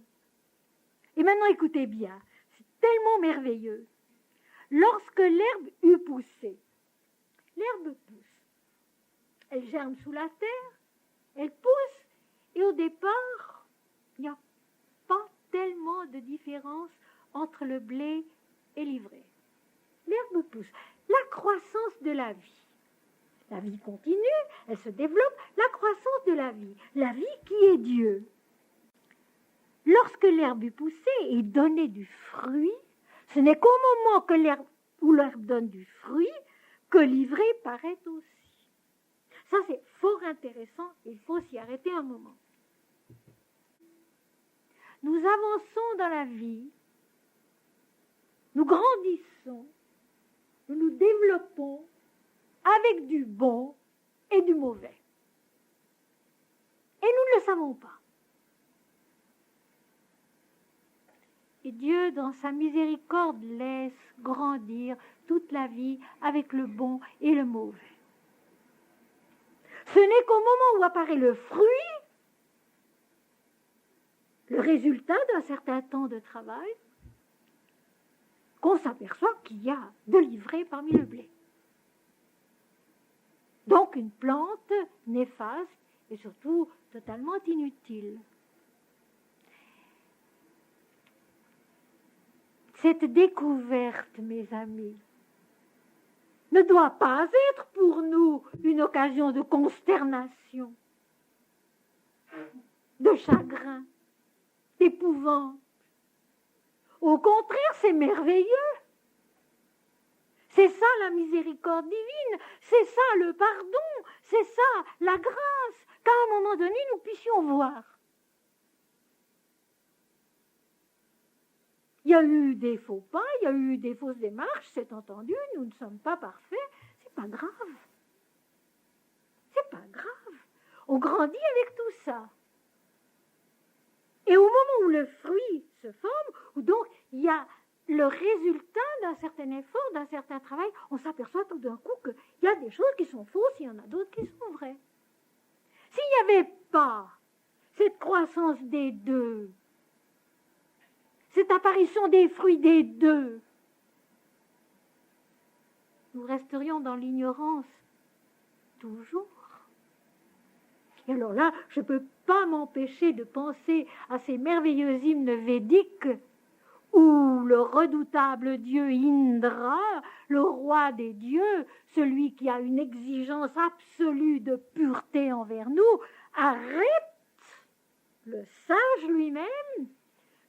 Et maintenant, écoutez bien, c'est tellement merveilleux. Lorsque l'herbe eut poussé, l'herbe pousse, elle germe sous la terre, elle pousse, et au départ, il n'y a pas tellement de différence entre le blé et l'ivraie. L'herbe pousse. La croissance de la vie. La vie continue, elle se développe. La croissance de la vie qui est Dieu. Lorsque l'herbe eut poussé et donné du fruit, ce n'est qu'au moment où l'herbe donne du fruit que l'ivraie paraît aussi. Ça, c'est fort intéressant, il faut s'y arrêter un moment. Nous avançons dans la vie, nous grandissons, nous nous développons avec du bon et du mauvais. Et nous ne le savons pas. Et Dieu, dans sa miséricorde, laisse grandir toute la vie avec le bon et le mauvais. Ce n'est qu'au moment où apparaît le fruit, le résultat d'un certain temps de travail, qu'on s'aperçoit qu'il y a de l'ivraie parmi le blé. Donc une plante néfaste et surtout totalement inutile. Cette découverte, mes amis, ne doit pas être pour nous une occasion de consternation, de chagrin, d'épouvante. Au contraire, c'est merveilleux. C'est ça la miséricorde divine, c'est ça le pardon, c'est ça la grâce, qu'à un moment donné nous puissions voir. Il y a eu des faux pas, il y a eu des fausses démarches, c'est entendu, nous ne sommes pas parfaits, c'est pas grave. C'est pas grave. On grandit avec tout ça. Et au moment où le fruit se forme, où donc il y a le résultat d'un certain effort, d'un certain travail, on s'aperçoit tout d'un coup qu'il y a des choses qui sont fausses, il y en a d'autres qui sont vraies. S'il n'y avait pas cette croissance des deux, cette apparition des fruits des deux, nous resterions dans l'ignorance toujours. Et alors là, je ne peux pas m'empêcher de penser à ces merveilleux hymnes védiques où le redoutable dieu Indra, le roi des dieux, celui qui a une exigence absolue de pureté envers nous, arrête le sage lui-même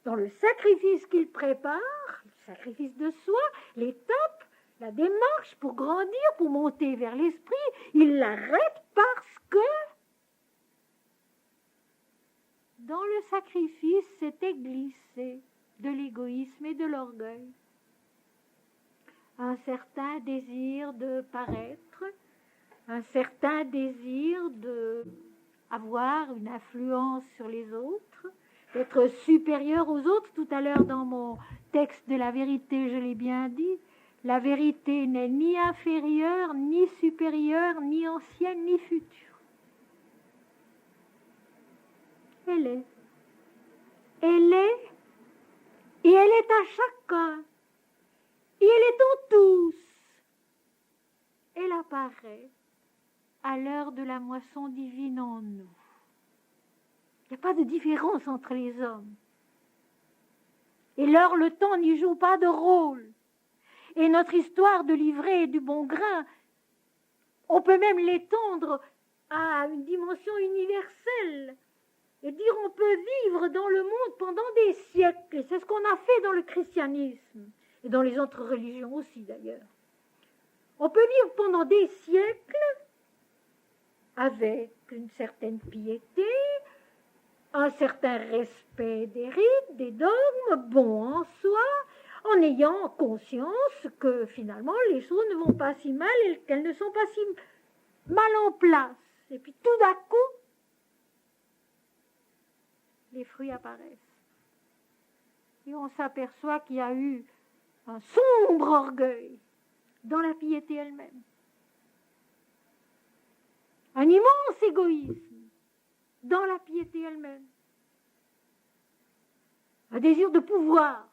dans le sacrifice qu'il prépare, le sacrifice de soi, l'étape, la démarche pour grandir, pour monter vers l'esprit. Il l'arrête parce que dans le sacrifice s'était glissé de l'égoïsme et de l'orgueil un certain désir de paraître, un certain désir d'avoir une influence sur les autres, d'être supérieur aux autres. Tout à l'heure dans mon texte de la vérité, je l'ai bien dit, la vérité n'est ni inférieure, ni supérieure, ni ancienne, ni future. Elle est. Elle est, et elle est à chacun, et elle est en tous. Elle apparaît à l'heure de la moisson divine en nous. Il n'y a pas de différence entre les hommes. Et l'heure, le temps n'y joue pas de rôle. Et notre histoire de l'ivraie et du bon grain, on peut même l'étendre à une dimension universelle. Et dire on peut vivre dans le monde pendant des siècles. Et c'est ce qu'on a fait dans le christianisme. Et dans les autres religions aussi d'ailleurs. On peut vivre pendant des siècles avec une certaine piété, un certain respect des rites, des dogmes, bons en soi, en ayant conscience que finalement les choses ne vont pas si mal et qu'elles ne sont pas si mal en place. Et puis tout d'un coup, les fruits apparaissent. Et on s'aperçoit qu'il y a eu un sombre orgueil dans la piété elle-même. Un immense égoïsme dans la piété elle-même. Un désir de pouvoir,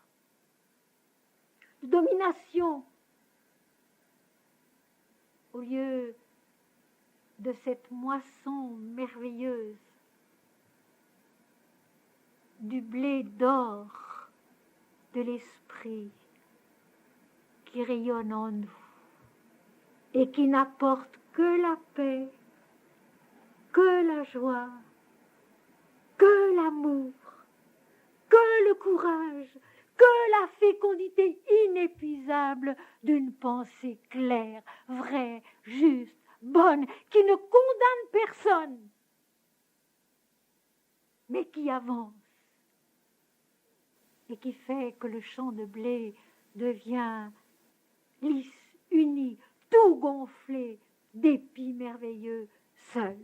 de domination, au lieu de cette moisson merveilleuse du blé d'or de l'esprit qui rayonne en nous et qui n'apporte que la paix, que la joie, que l'amour, que le courage, que la fécondité inépuisable d'une pensée claire, vraie, juste, bonne, qui ne condamne personne, mais qui avance et qui fait que le champ de blé devient lisse, uni, tout gonflé d'épis merveilleux seul.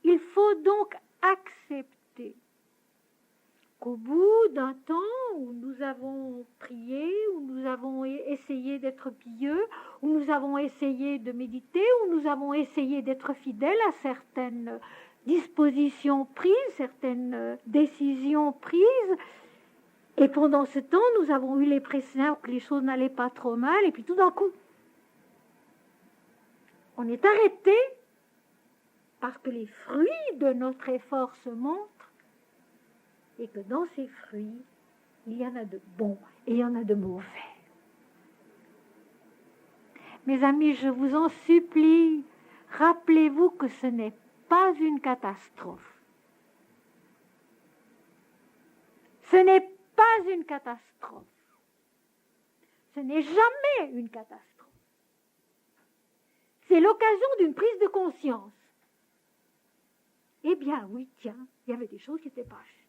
Il faut donc accepter qu'au bout d'un temps où nous avons prié, où nous avons essayé d'être pieux, où nous avons essayé de méditer, où nous avons essayé d'être fidèles à certaines dispositions prises, certaines décisions prises, et pendant ce temps, nous avons eu les présages que les choses n'allaient pas trop mal, et puis tout d'un coup, on est arrêté parce que les fruits de notre effort se montrent et que dans ces fruits, il y en a de bons et il y en a de mauvais. Mes amis, je vous en supplie, rappelez-vous que ce n'est pas une catastrophe. Ce n'est pas une catastrophe. Ce n'est jamais une catastrophe. C'est l'occasion d'une prise de conscience. Eh bien, oui, tiens, il y avait des choses qui n'étaient pas justes.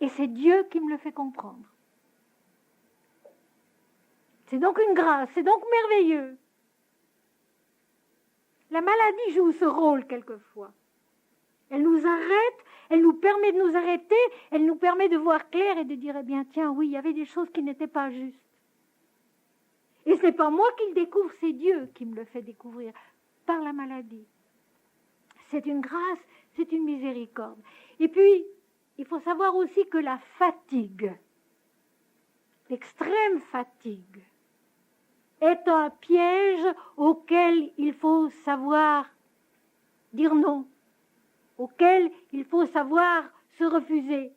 Et c'est Dieu qui me le fait comprendre. C'est donc une grâce, c'est donc merveilleux. La maladie joue ce rôle quelquefois. Elle nous arrête, elle nous permet de nous arrêter, elle nous permet de voir clair et de dire, eh bien, tiens, oui, il y avait des choses qui n'étaient pas justes. Et ce n'est pas moi qui le découvre, c'est Dieu qui me le fait découvrir par la maladie. C'est une grâce, c'est une miséricorde. Et puis, il faut savoir aussi que la fatigue, l'extrême fatigue, est un piège auquel il faut savoir dire non, auquel il faut savoir se refuser.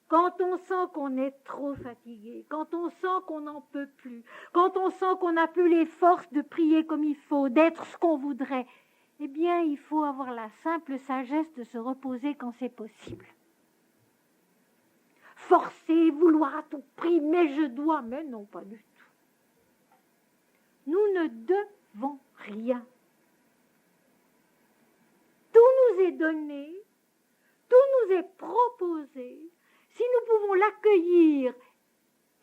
Quand on sent qu'on est trop fatigué, quand on sent qu'on n'en peut plus, quand on sent qu'on n'a plus les forces de prier comme il faut, d'être ce qu'on voudrait, eh bien, il faut avoir la simple sagesse de se reposer quand c'est possible. Forcer, vouloir à tout prix, mais je dois, mais non, pas du tout. Nous ne devons rien. Tout nous est donné, tout nous est proposé. Si nous pouvons l'accueillir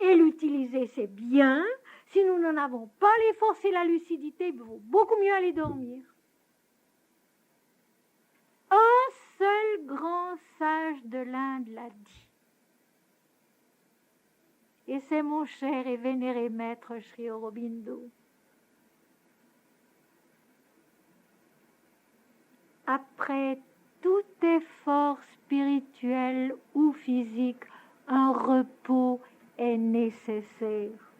et l'utiliser, c'est bien. Si nous n'en avons pas les forces et la lucidité, il vaut beaucoup mieux aller dormir. Un seul grand sage de l'Inde l'a dit. Et c'est mon cher et vénéré maître Sri Aurobindo. Après tout effort spirituel ou physique, un repos est nécessaire.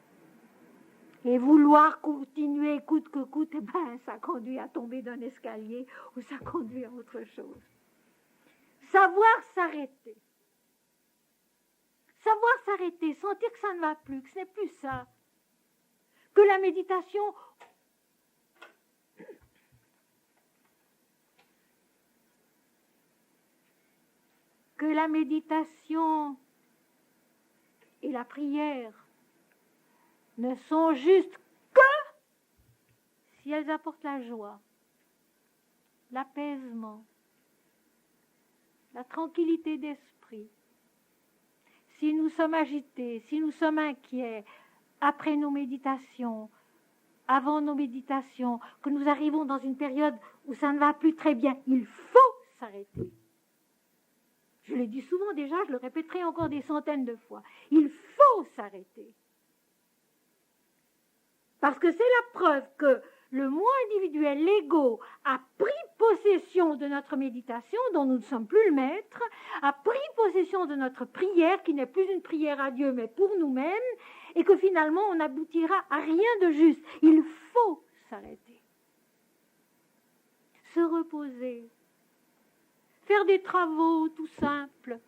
Et vouloir continuer coûte que coûte, eh ben, ça conduit à tomber d'un escalier ou ça conduit à autre chose. Savoir s'arrêter. Savoir s'arrêter, sentir que ça ne va plus, que ce n'est plus ça. Que la méditation... que la méditation et la prière ne sont justes que si elles apportent la joie, l'apaisement, la tranquillité d'esprit. Si nous sommes agités, si nous sommes inquiets après nos méditations, avant nos méditations, que nous arrivons dans une période où ça ne va plus très bien, il faut s'arrêter. Je l'ai dit souvent déjà, je le répéterai encore des centaines de fois. Il faut s'arrêter. Parce que c'est la preuve que le moi individuel, l'ego, a pris possession de notre méditation, dont nous ne sommes plus le maître, a pris possession de notre prière, qui n'est plus une prière à Dieu, mais pour nous-mêmes, et que finalement, on n'aboutira à rien de juste. Il faut s'arrêter. Se reposer. Faire des travaux tout simples,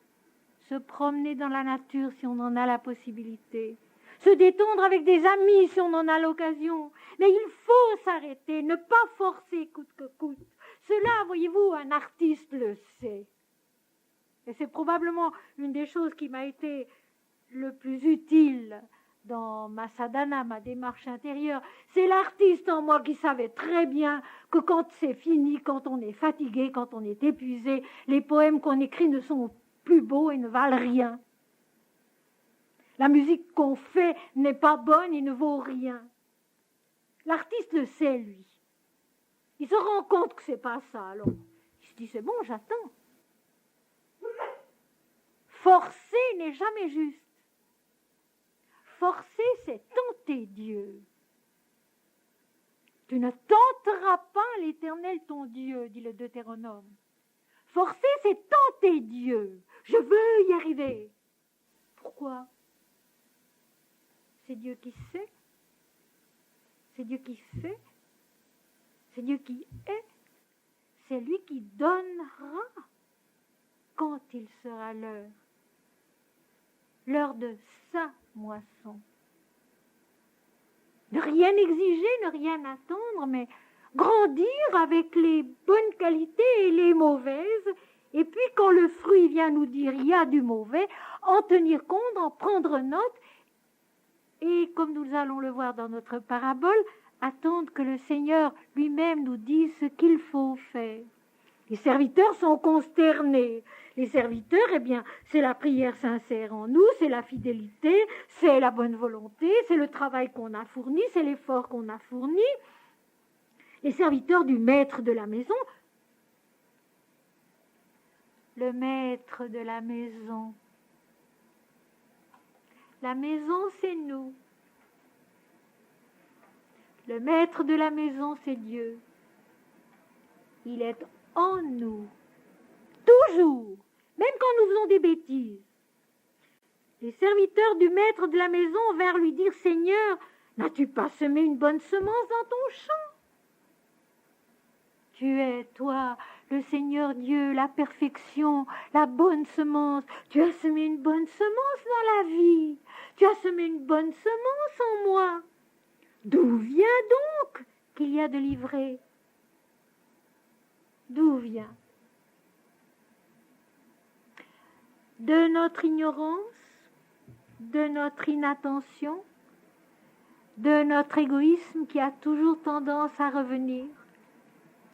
se promener dans la nature si on en a la possibilité, se détendre avec des amis si on en a l'occasion. Mais il faut s'arrêter, ne pas forcer coûte que coûte. Cela, voyez-vous, un artiste le sait. Et c'est probablement une des choses qui m'a été le plus utile dans ma sadhana, ma démarche intérieure. C'est l'artiste en moi qui savait très bien que quand c'est fini, quand on est fatigué, quand on est épuisé, les poèmes qu'on écrit ne sont plus beaux et ne valent rien. La musique qu'on fait n'est pas bonne et ne vaut rien. L'artiste le sait, lui. Il se rend compte que c'est pas ça, alors il se dit, c'est bon, j'attends. Forcer n'est jamais juste. Forcer, c'est tenter Dieu. Tu ne tenteras pas l'Éternel ton Dieu, dit le Deutéronome. Forcer, c'est tenter Dieu. Je veux y arriver. Pourquoi? C'est Dieu qui sait. C'est Dieu qui fait. C'est Dieu qui est. C'est lui qui donnera quand il sera l'heure. L'heure de sa moisson. Ne rien exiger, ne rien attendre, mais grandir avec les bonnes qualités et les mauvaises, et puis quand le fruit vient nous dire il y a du mauvais, en tenir compte, en prendre note, et comme nous allons le voir dans notre parabole, attendre que le Seigneur lui-même nous dise ce qu'il faut faire. Les serviteurs sont consternés. Les serviteurs, eh bien, c'est la prière sincère en nous, c'est la fidélité, c'est la bonne volonté, c'est le travail qu'on a fourni, c'est l'effort qu'on a fourni. Les serviteurs du maître de la maison, le maître de la maison, c'est nous. Le maître de la maison, c'est Dieu. Il est en nous, toujours, même quand nous faisons des bêtises. Les serviteurs du maître de la maison vinrent lui dire, Seigneur, n'as-tu pas semé une bonne semence dans ton champ? Tu es, toi, le Seigneur Dieu, la perfection, la bonne semence. Tu as semé une bonne semence dans la vie. Tu as semé une bonne semence en moi. D'où vient donc qu'il y a de l'ivraie? D'où vient? De notre ignorance, de notre inattention, de notre égoïsme qui a toujours tendance à revenir,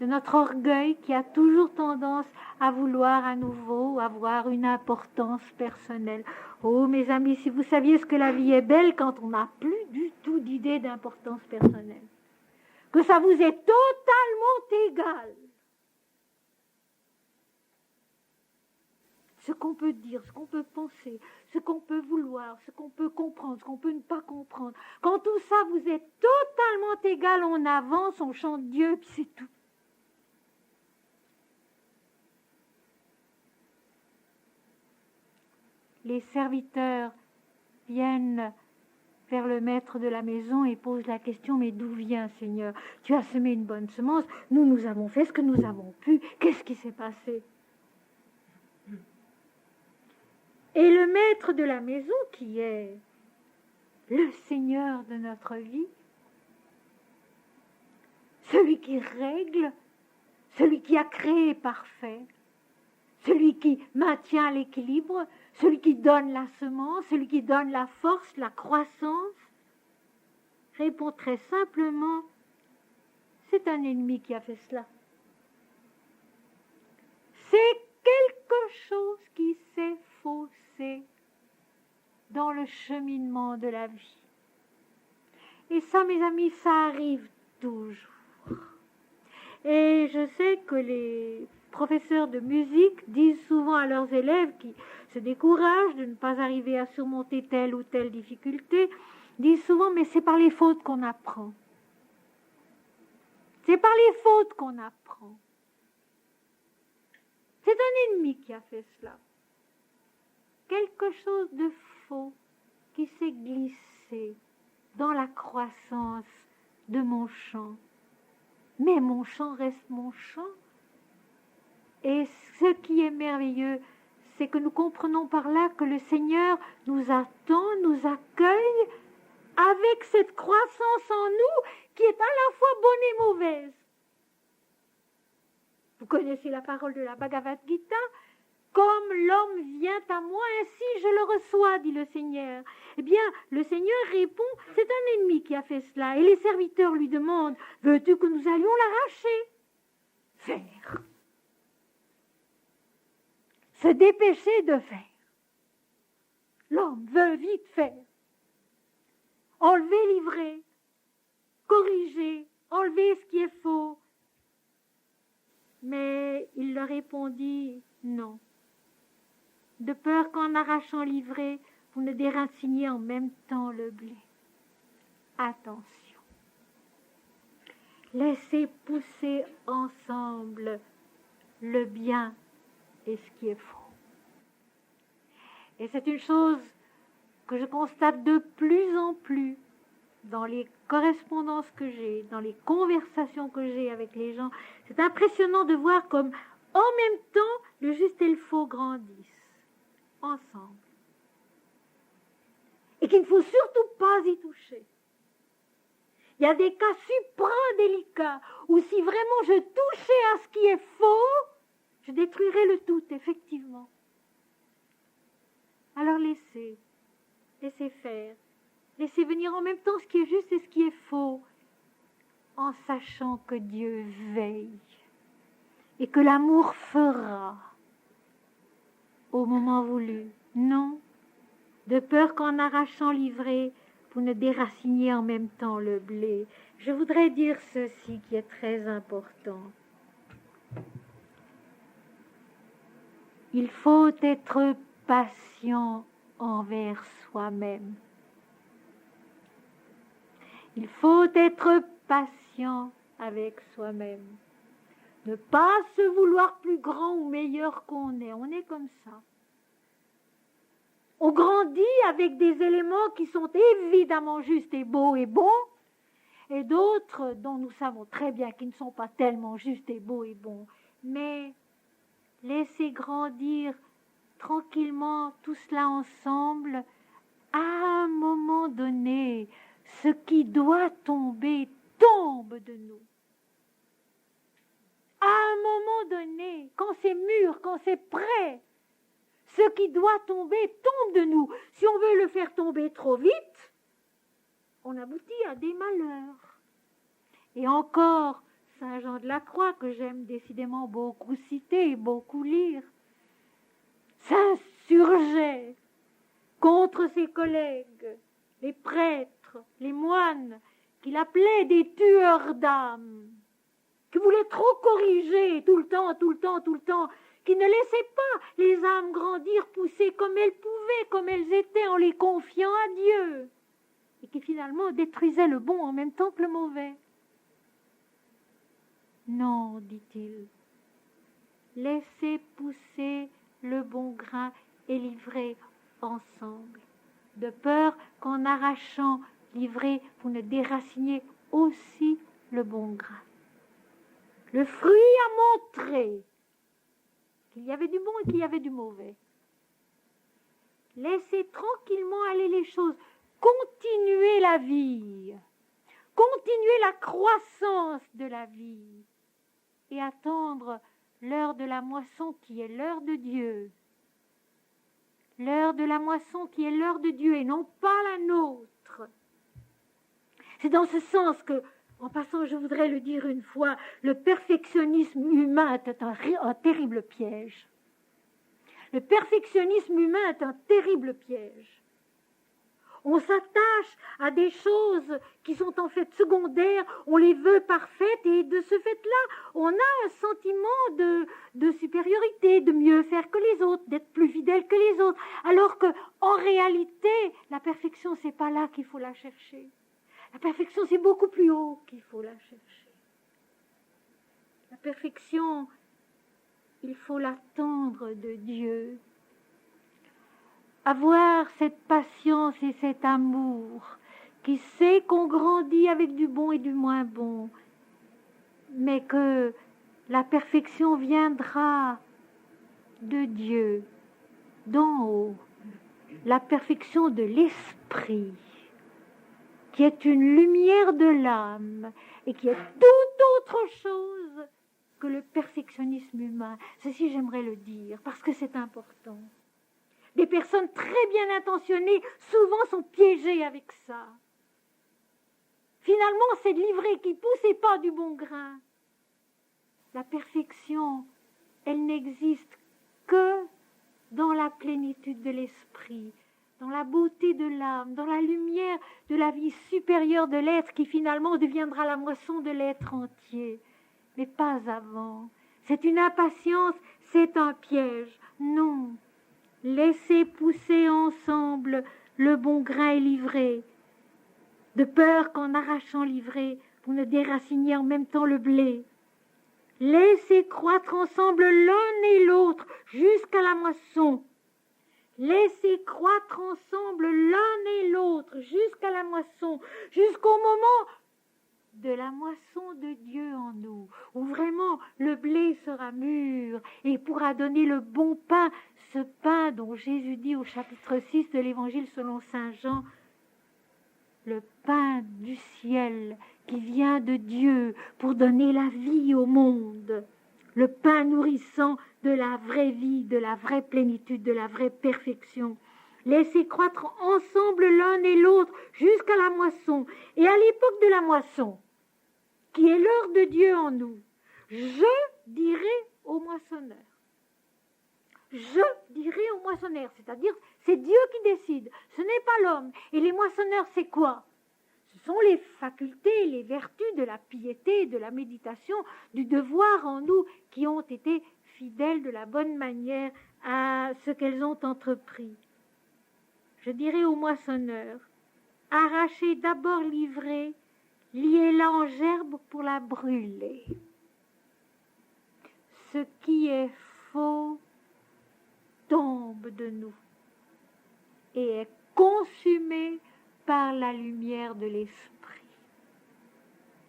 de notre orgueil qui a toujours tendance à vouloir à nouveau avoir une importance personnelle. Oh mes amis, si vous saviez ce que la vie est belle quand on n'a plus du tout d'idée d'importance personnelle, que ça vous est totalement égal. Ce qu'on peut dire, ce qu'on peut penser, ce qu'on peut vouloir, ce qu'on peut comprendre, ce qu'on peut ne pas comprendre. Quand tout ça vous est totalement égal, on avance, on chante Dieu, puis c'est tout. Les serviteurs viennent vers le maître de la maison et posent la question, mais d'où vient, Seigneur? Tu as semé une bonne semence, nous avons fait ce que nous avons pu, qu'est-ce qui s'est passé? Et le maître de la maison, qui est le Seigneur de notre vie, celui qui règle, celui qui a créé parfait, celui qui maintient l'équilibre, celui qui donne la semence, celui qui donne la force, la croissance, répond très simplement, c'est un ennemi qui a fait cela. C'est quelque chose qui s'est faussé dans le cheminement de la vie. Et ça, mes amis, ça arrive toujours. Et je sais que les professeurs de musique disent souvent à leurs élèves qui se découragent de ne pas arriver à surmonter telle ou telle difficulté, disent souvent, mais c'est par les fautes qu'on apprend. C'est par les fautes qu'on apprend. C'est un ennemi qui a fait cela. Quelque chose de faux qui s'est glissé dans la croissance de mon champ. Mais mon champ reste mon champ. Et ce qui est merveilleux, c'est que nous comprenons par là que le Seigneur nous attend, nous accueille avec cette croissance en nous qui est à la fois bonne et mauvaise. Vous connaissez la parole de la Bhagavad Gita? Comme l'homme vient à moi, ainsi je le reçois, dit le Seigneur. Eh bien, le Seigneur répond, c'est un ennemi qui a fait cela. Et les serviteurs lui demandent, veux-tu que nous allions l'arracher? Faire. Se dépêcher de faire. L'homme veut vite faire. Enlever l'ivraie, corriger, enlever ce qui est faux. Mais il leur répondit, non. De peur qu'en arrachant l'ivraie, vous ne déraciniez en même temps le blé. Attention. Laissez pousser ensemble le bien et ce qui est faux. Et c'est une chose que je constate de plus en plus dans les correspondances que j'ai, dans les conversations que j'ai avec les gens. C'est impressionnant de voir comme en même temps le juste et le faux grandissent ensemble. Et qu'il ne faut surtout pas y toucher. Il y a des cas supra-délicats où si vraiment je touchais à ce qui est faux, je détruirais le tout, effectivement. Alors laissez faire. Laissez venir en même temps ce qui est juste et ce qui est faux, en sachant que Dieu veille et que l'amour fera au moment voulu. Non, de peur qu'en arrachant l'ivraie, vous ne déraciniez en même temps le blé. Je voudrais dire ceci qui est très important. Il faut être patient envers soi-même. Il faut être patient avec soi-même. Ne pas se vouloir plus grand ou meilleur qu'on est. On est comme ça. On grandit avec des éléments qui sont évidemment justes et beaux et bons, et d'autres dont nous savons très bien qu'ils ne sont pas tellement justes et beaux et bons. Mais laissez grandir tranquillement tout cela ensemble. À un moment donné, ce qui doit tomber tombe de nous. À un moment donné, quand c'est mûr, quand c'est prêt, ce qui doit tomber tombe de nous. Si on veut le faire tomber trop vite, on aboutit à des malheurs. Et encore, Saint Jean de la Croix, que j'aime décidément beaucoup citer et beaucoup lire, s'insurgeait contre ses collègues, les prêtres, les moines, qu'il appelait des tueurs d'âmes, qui voulaient trop corriger tout le temps, qui ne laissaient pas les âmes grandir, pousser comme elles pouvaient, comme elles étaient, en les confiant à Dieu, et qui finalement détruisaient le bon en même temps que le mauvais. Non, dit-il, laissez pousser le bon grain et l'ivraie ensemble, de peur qu'en arrachant l'ivraie, vous ne déraciniez aussi le bon grain. Le fruit a montré qu'il y avait du bon et qu'il y avait du mauvais. Laissez tranquillement aller les choses. Continuez la vie. Continuez la croissance de la vie. Et attendre l'heure de la moisson qui est l'heure de Dieu. L'heure de la moisson qui est l'heure de Dieu et non pas la nôtre. C'est dans ce sens que, en passant, je voudrais le dire une fois, le perfectionnisme humain est un terrible piège. Le perfectionnisme humain est un terrible piège. On s'attache à des choses qui sont en fait secondaires, on les veut parfaites et de ce fait-là, on a un sentiment de supériorité, de mieux faire que les autres, d'être plus fidèle que les autres. Alors que, en réalité, la perfection, c'est pas là qu'il faut la chercher. La perfection, c'est beaucoup plus haut qu'il faut la chercher. La perfection, il faut l'attendre de Dieu. Avoir cette patience et cet amour qui sait qu'on grandit avec du bon et du moins bon, mais que la perfection viendra de Dieu, d'en haut, la perfection de l'esprit, qui est une lumière de l'âme et qui est tout autre chose que le perfectionnisme humain. Ceci, j'aimerais le dire, parce que c'est important. Des personnes très bien intentionnées, souvent, sont piégées avec ça. Finalement, c'est de l'ivraie qui pousse et pas du bon grain. La perfection, elle n'existe que dans la plénitude de l'esprit, dans la beauté de l'âme, dans la lumière de la vie supérieure de l'être qui finalement deviendra la moisson de l'être entier. Mais pas avant. C'est une impatience, c'est un piège. Non. Laissez pousser ensemble le bon grain et l'ivraie, de peur qu'en arrachant l'ivraie, vous ne déraciniez en même temps le blé. Laissez croître ensemble l'un et l'autre jusqu'à la moisson. Laissez croître ensemble l'un et l'autre jusqu'à la moisson, jusqu'au moment de la moisson de Dieu en nous, où vraiment le blé sera mûr et pourra donner le bon pain, ce pain dont Jésus dit au chapitre 6 de l'Évangile selon saint Jean, le pain du ciel qui vient de Dieu pour donner la vie au monde, le pain nourrissant de la vraie vie, de la vraie plénitude, de la vraie perfection. Laissez croître ensemble l'un et l'autre jusqu'à la moisson. Et à l'époque de la moisson, qui est l'heure de Dieu en nous, je dirai au moissonneur. Je dirai au moissonneur, c'est-à-dire c'est Dieu qui décide, ce n'est pas l'homme. Et les moissonneurs, c'est quoi? Ce sont les facultés, les vertus de la piété, de la méditation, du devoir en nous qui ont été fidèles de la bonne manière à ce qu'elles ont entrepris. Je dirai au moissonneur, arrachez d'abord l'ivrée, liez-la en gerbe pour la brûler. Ce qui est faux tombe de nous et est consumé par la lumière de l'esprit.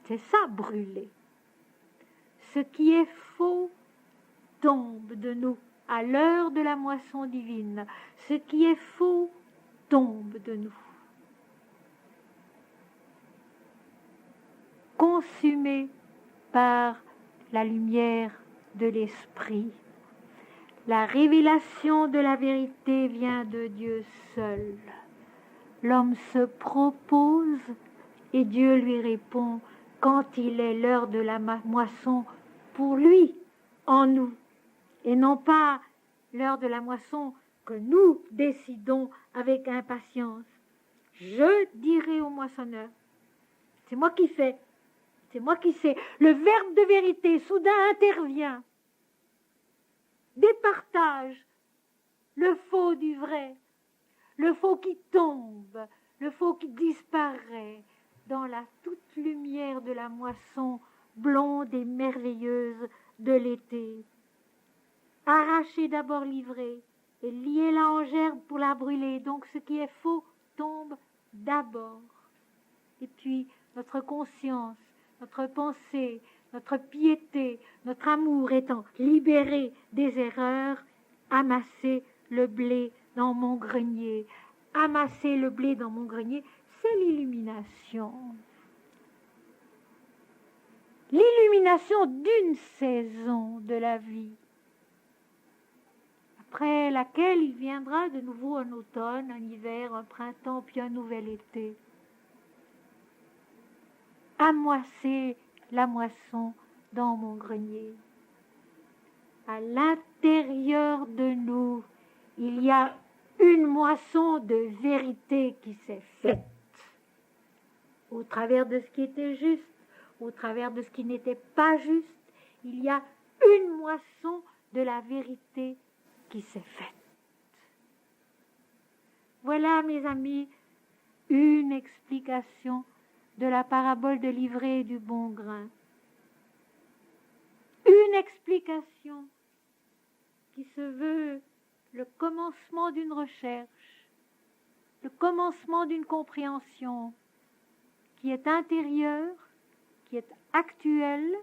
C'est ça, brûler. Ce qui est faux tombe de nous à l'heure de la moisson divine. Ce qui est faux tombe de nous. Consumé par la lumière de l'esprit. La révélation de la vérité vient de Dieu seul. L'homme se propose et Dieu lui répond quand il est l'heure de la moisson pour lui, en nous, et non pas l'heure de la moisson que nous décidons avec impatience. Je dirai au moissonneur, c'est moi qui fais, c'est moi qui sais. Le verbe de vérité soudain intervient, départage le faux du vrai, le faux qui tombe, le faux qui disparaît dans la toute lumière de la moisson blonde et merveilleuse de l'été. Arrachez d'abord l'ivrée et liez-la en gerbe pour la brûler. Donc ce qui est faux tombe d'abord. Et puis notre conscience, notre pensée, notre piété, notre amour étant libérés des erreurs, amassez le blé dans mon grenier. Amasser le blé dans mon grenier, c'est l'illumination. L'illumination d'une saison de la vie, après laquelle il viendra de nouveau un automne, un hiver, un printemps, puis un nouvel été. Amasser la moisson dans mon grenier. À l'intérieur de nous, il y a une moisson de vérité qui s'est faite. Au travers de ce qui était juste, au travers de ce qui n'était pas juste, il y a une moisson de la vérité qui s'est faite. Voilà, mes amis, une explication de la parabole de l'ivraie et du bon grain. Une explication qui se veut le commencement d'une recherche, le commencement d'une compréhension qui est intérieure, qui est actuelle,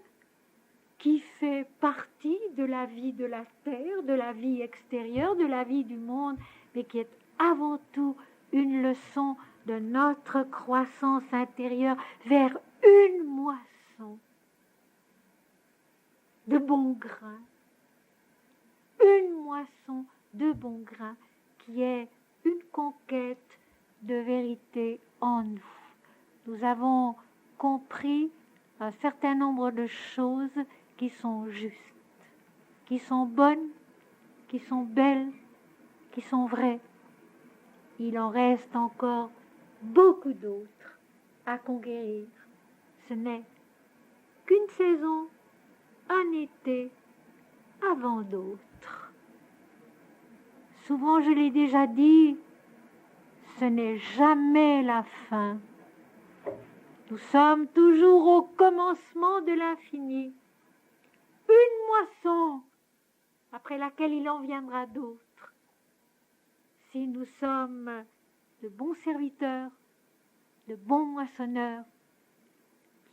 qui fait partie de la vie de la terre, de la vie extérieure, de la vie du monde, mais qui est avant tout une leçon de notre croissance intérieure vers une moisson de bon grain. Une moisson de bon grain qui est une conquête de vérité en nous. Nous avons compris un certain nombre de choses qui sont justes, qui sont bonnes, qui sont belles, qui sont vraies. Il en reste encore beaucoup d'autres à conquérir. Ce n'est qu'une saison, un été avant d'autres. Souvent, je l'ai déjà dit, ce n'est jamais la fin. Nous sommes toujours au commencement de l'infini. Une moisson après laquelle il en viendra d'autres. Si nous sommes de bons serviteurs, de bons moissonneurs,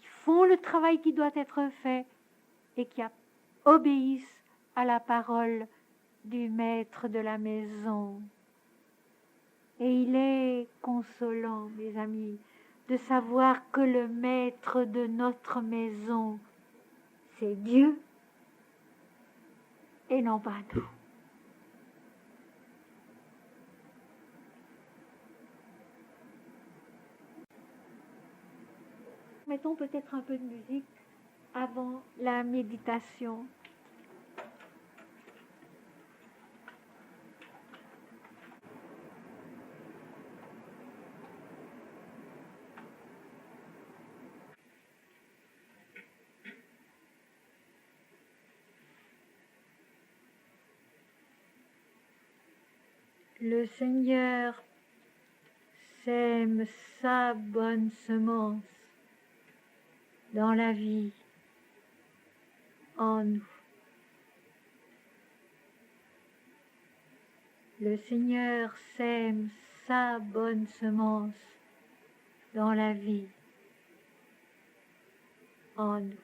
qui font le travail qui doit être fait et qui obéissent à la parole du maître de la maison. Et il est consolant, mes amis, de savoir que le maître de notre maison, c'est Dieu et non pas nous. Mettons peut-être un peu de musique avant la méditation. Le Seigneur sème sa bonne semence dans la vie en nous. Le Seigneur sème sa bonne semence dans la vie en nous.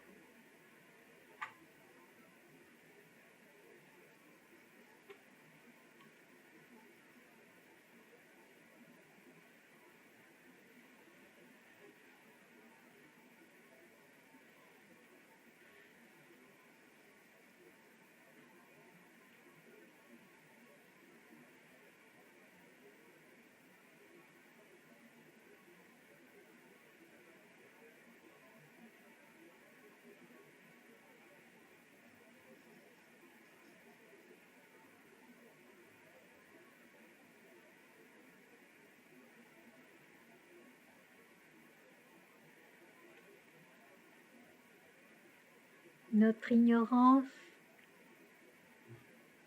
Notre ignorance,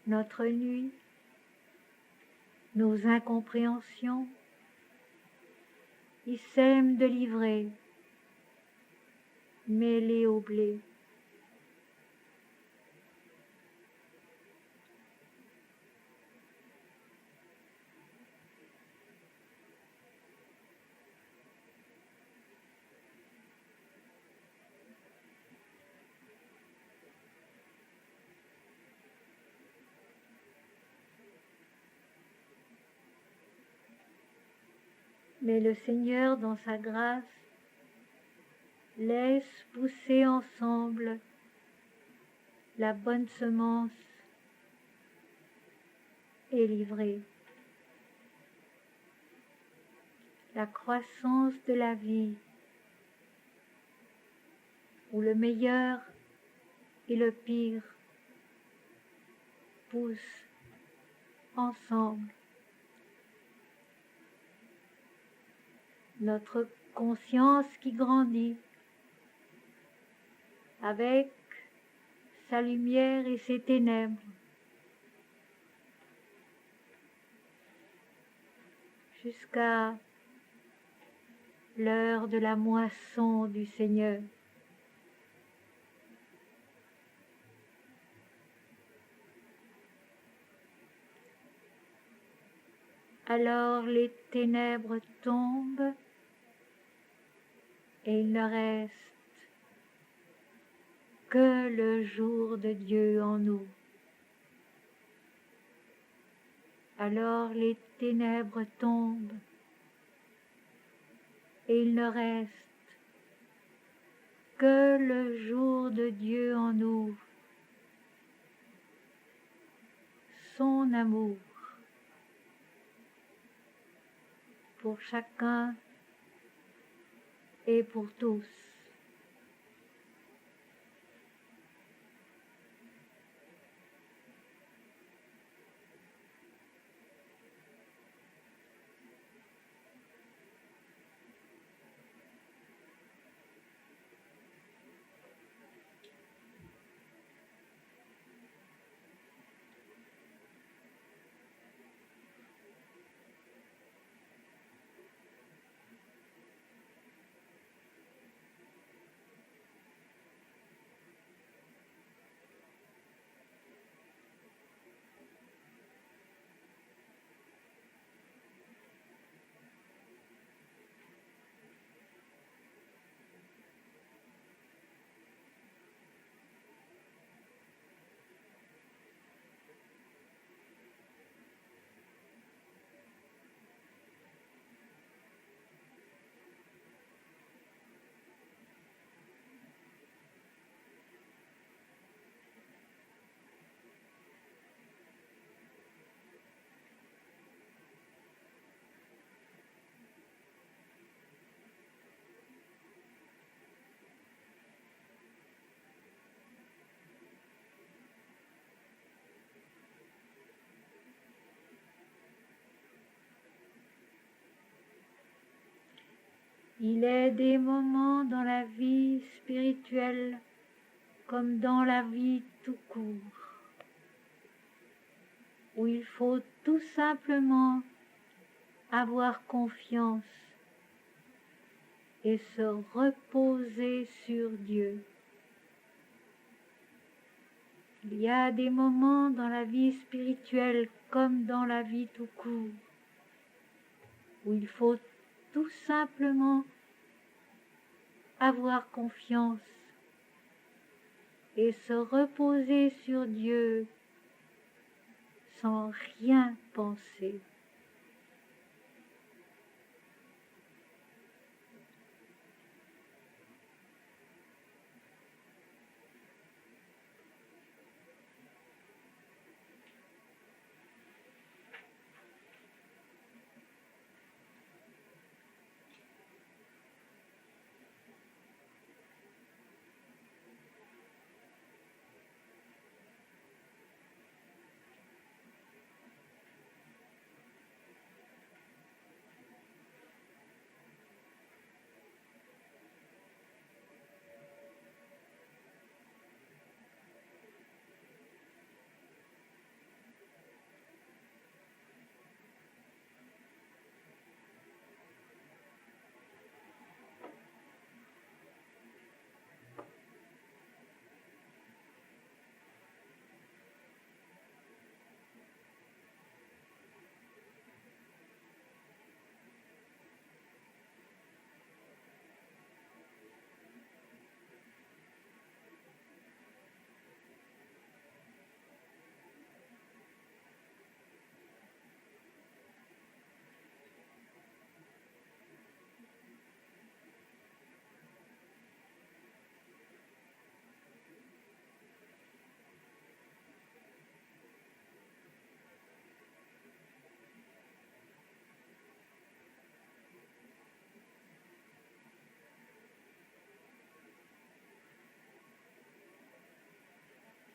notre nuit, nos incompréhensions, ils sèment de l'ivraie, mêlée au blé. Mais le Seigneur, dans sa grâce, laisse pousser ensemble la bonne semence et l'ivraie. La croissance de la vie, où le meilleur et le pire poussent ensemble. Notre conscience qui grandit avec sa lumière et ses ténèbres, jusqu'à l'heure de la moisson du Seigneur. Alors les ténèbres tombent et il ne reste que le jour de Dieu en nous. Alors les ténèbres tombent et il ne reste que le jour de Dieu en nous, son amour pour chacun et pour tous. Il est des moments dans la vie spirituelle comme dans la vie tout court, où il faut tout simplement avoir confiance et se reposer sur Dieu. Il y a des moments dans la vie spirituelle comme dans la vie tout court, où il faut tout simplement avoir confiance et se reposer sur Dieu sans rien penser.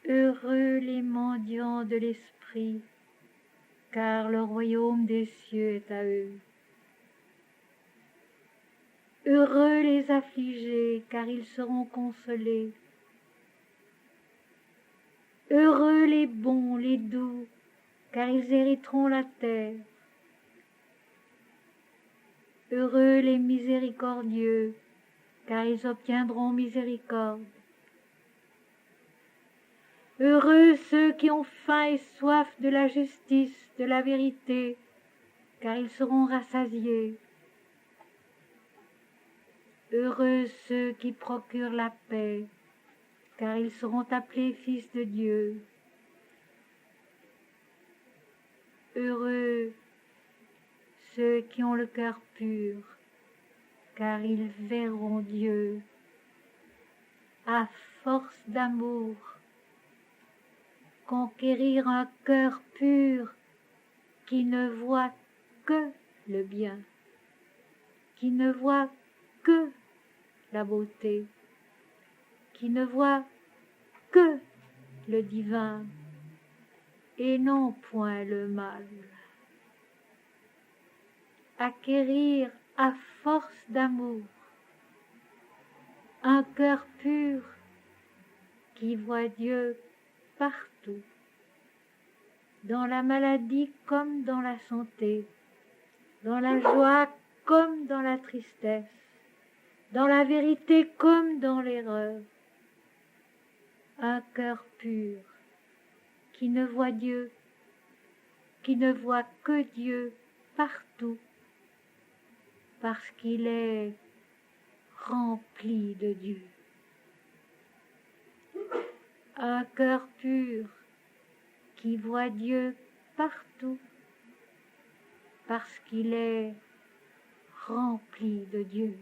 Heureux les mendiants de l'esprit, car le royaume des cieux est à eux. Heureux les affligés, car ils seront consolés. Heureux les bons, les doux, car ils hériteront la terre. Heureux les miséricordieux, car ils obtiendront miséricorde. Heureux ceux qui ont faim et soif de la justice, de la vérité, car ils seront rassasiés. Heureux ceux qui procurent la paix, car ils seront appelés fils de Dieu. Heureux ceux qui ont le cœur pur, car ils verront Dieu. À force d'amour, conquérir un cœur pur qui ne voit que le bien, qui ne voit que la beauté, qui ne voit que le divin et non point le mal. Acquérir à force d'amour un cœur pur qui voit Dieu partout, dans la maladie comme dans la santé, dans la joie comme dans la tristesse, dans la vérité comme dans l'erreur. Un cœur pur qui ne voit Dieu, qui ne voit que Dieu partout, parce qu'il est rempli de Dieu. Un cœur pur qui voit Dieu partout, parce qu'il est rempli de Dieu.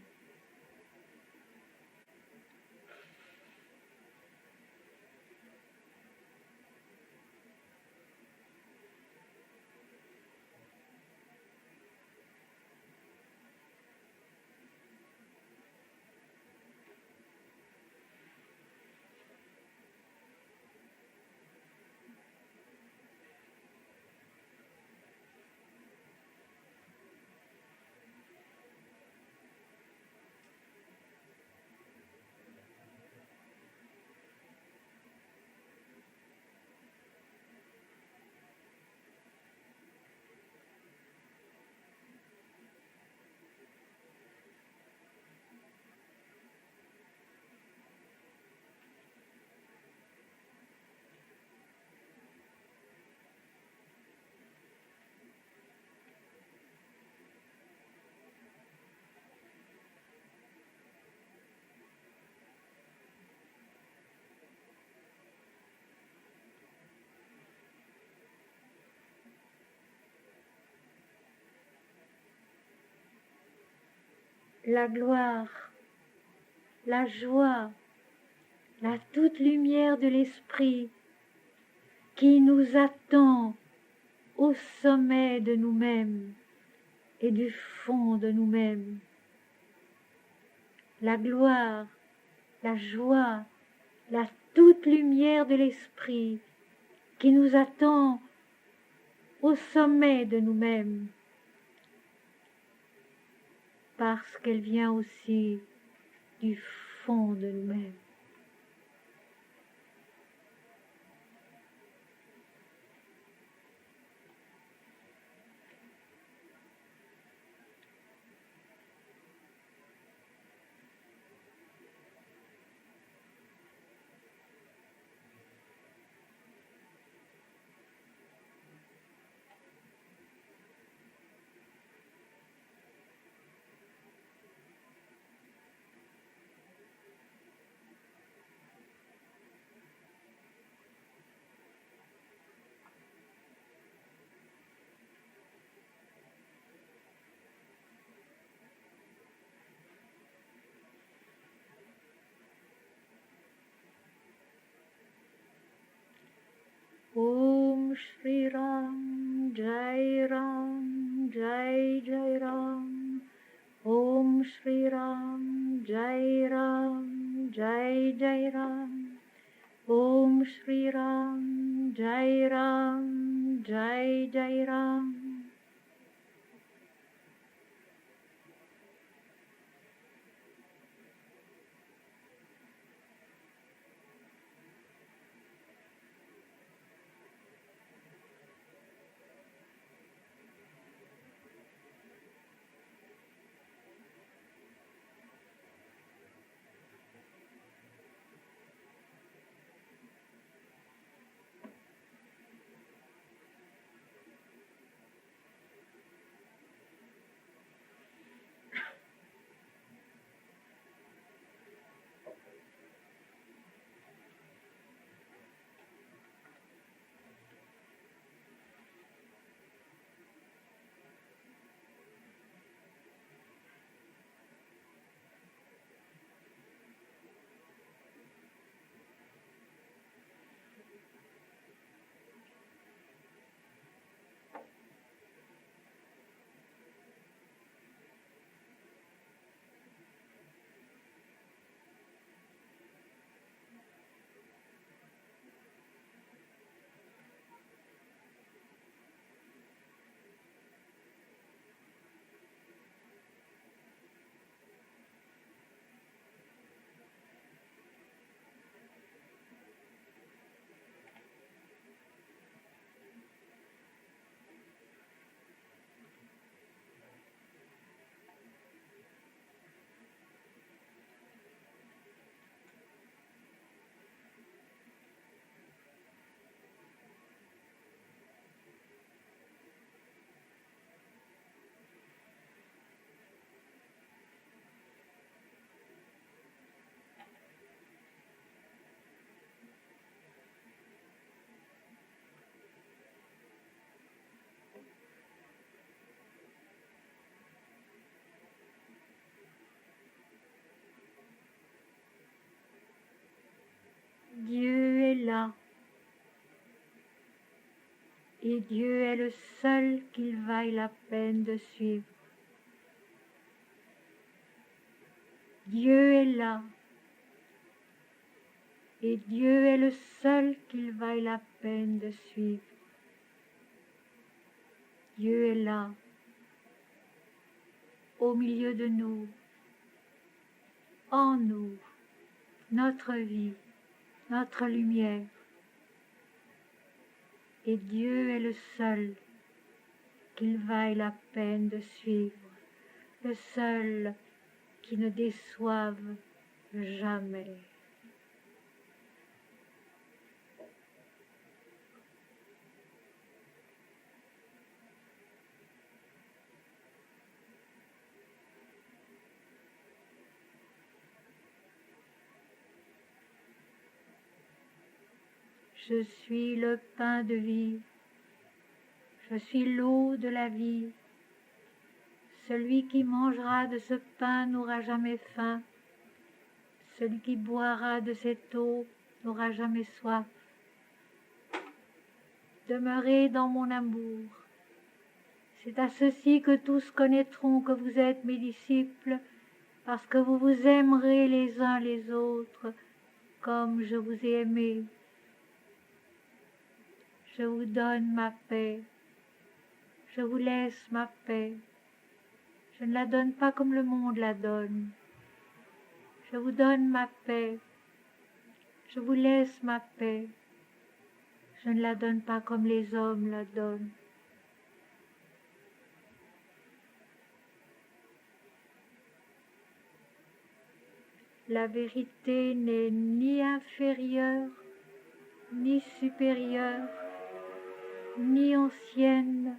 la gloire, la joie, la toute lumière de l'esprit qui nous attend au sommet de nous-mêmes et du fond de nous-mêmes. La gloire, la joie, la toute lumière de l'esprit qui nous attend au sommet de nous-mêmes, parce qu'elle vient aussi du fond de nous-mêmes. Om Shri Ram, Jai Ram, Jai Jai Ram. Om Shri Ram, Jai Ram, Jai Jai Ram. Om Shri Ram, Jai Ram, Jai Jai Ram. Dieu est là, et Dieu est le seul qu'il vaille la peine de suivre. Dieu est là, et Dieu est le seul qu'il vaille la peine de suivre. Dieu est là, au milieu de nous, en nous, notre vie, notre lumière. Et Dieu est le seul qu'il vaille la peine de suivre, le seul qui ne déçoive jamais. Je suis le pain de vie, je suis l'eau de la vie. Celui qui mangera de ce pain n'aura jamais faim. Celui qui boira de cette eau n'aura jamais soif. Demeurez dans mon amour. C'est à ceci que tous connaîtront que vous êtes mes disciples, parce que vous vous aimerez les uns les autres comme je vous ai aimés. Je vous donne ma paix. Je vous laisse ma paix. Je ne la donne pas comme le monde la donne. Je vous donne ma paix. Je vous laisse ma paix. Je ne la donne pas comme les hommes la donnent. La vérité n'est ni inférieure, ni supérieure, ni ancienne,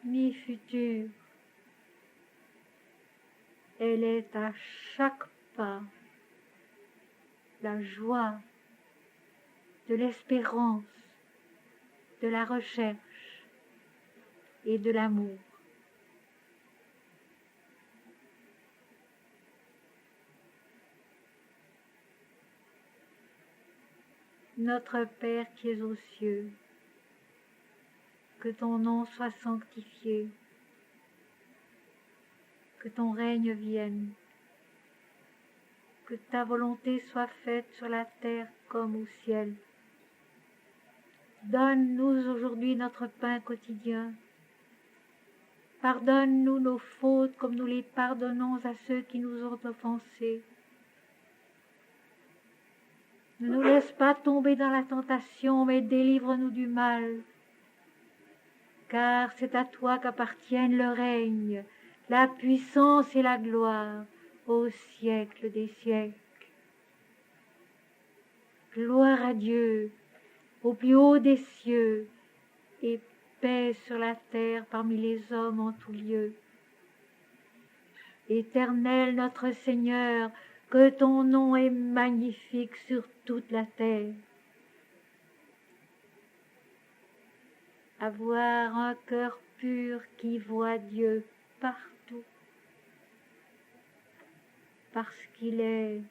ni future. Elle est à chaque pas la joie de l'espérance, de la recherche et de l'amour. Notre Père qui es aux cieux, que ton nom soit sanctifié, que ton règne vienne, que ta volonté soit faite sur la terre comme au ciel. Donne-nous aujourd'hui notre pain quotidien. Pardonne-nous nos fautes comme nous les pardonnons à ceux qui nous ont offensés. Ne nous laisse pas tomber dans la tentation, mais délivre-nous du mal. Car c'est à toi qu'appartiennent le règne, la puissance et la gloire au siècle des siècles. Gloire à Dieu, au plus haut des cieux, et paix sur la terre parmi les hommes en tout lieu. Éternel notre Seigneur, que ton nom est magnifique sur toute la terre. Avoir un cœur pur qui voit Dieu partout, parce qu'il est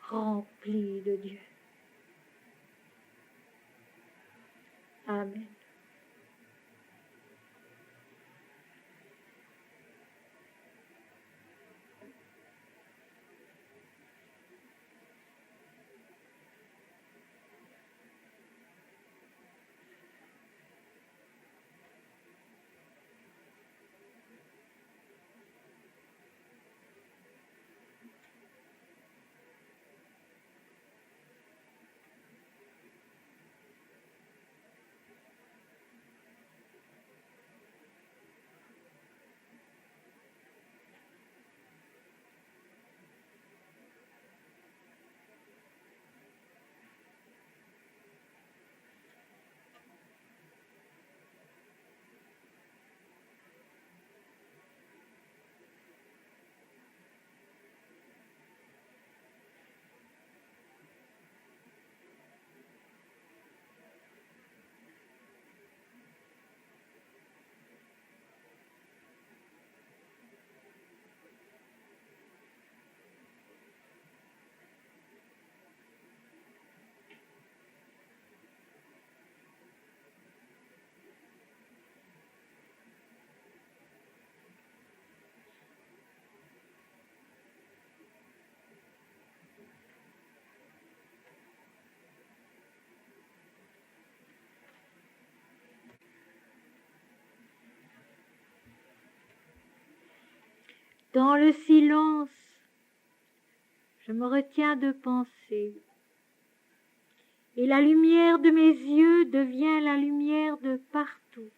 rempli de Dieu. Amen. Dans le silence, je me retiens de penser, et la lumière de mes yeux devient la lumière de partout.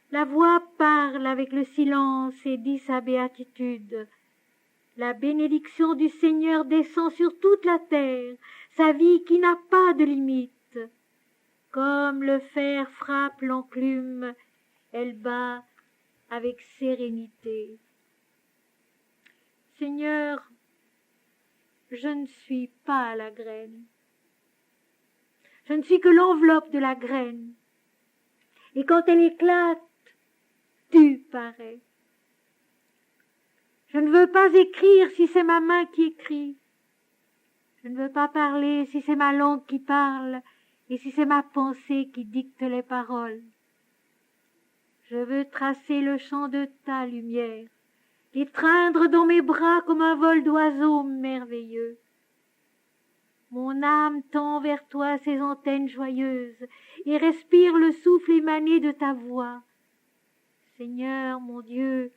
La voix parle avec le silence et dit sa béatitude. La bénédiction du Seigneur descend sur toute la terre, sa vie qui n'a pas de limite. Comme le fer frappe l'enclume, elle bat avec sérénité. Seigneur, je ne suis pas la graine. Je ne suis que l'enveloppe de la graine. Et quand elle éclate, tu disparaît. Je ne veux pas écrire si c'est ma main qui écrit. Je ne veux pas parler si c'est ma langue qui parle et si c'est ma pensée qui dicte les paroles. Je veux tracer le champ de ta lumière, l'étreindre dans mes bras comme un vol d'oiseaux merveilleux. Mon âme tend vers toi ses antennes joyeuses et respire le souffle émané de ta voix. Seigneur, mon Dieu,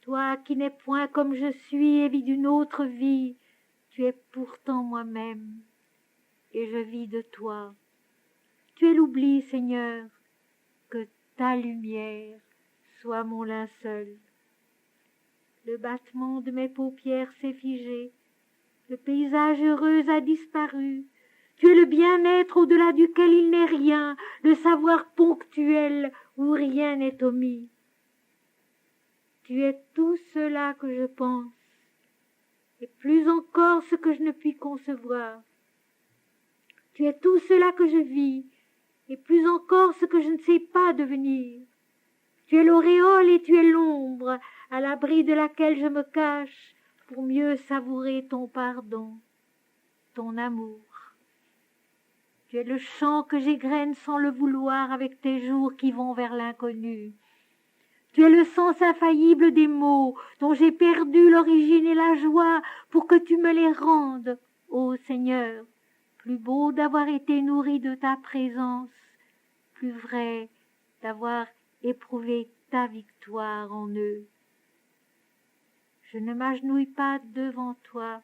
toi qui n'es point comme je suis et vis d'une autre vie, tu es pourtant moi-même, et je vis de toi. Tu es l'oubli, Seigneur, que ta lumière soit mon linceul. Le battement de mes paupières s'est figé, le paysage heureux a disparu. Tu es le bien-être au-delà duquel il n'est rien, le savoir ponctuel où rien n'est omis. Tu es tout cela que je pense, et plus encore ce que je ne puis concevoir. Tu es tout cela que je vis, et plus encore ce que je ne sais pas devenir. Tu es l'auréole et tu es l'ombre, à l'abri de laquelle je me cache pour mieux savourer ton pardon, ton amour. Tu es le chant que j'égrène sans le vouloir avec tes jours qui vont vers l'inconnu. Tu es le sens infaillible des mots dont j'ai perdu l'origine et la joie pour que tu me les rendes, ô Seigneur. Plus beau d'avoir été nourri de ta présence, plus vrai d'avoir éprouvé ta victoire en eux. Je ne m'agenouille pas devant toi,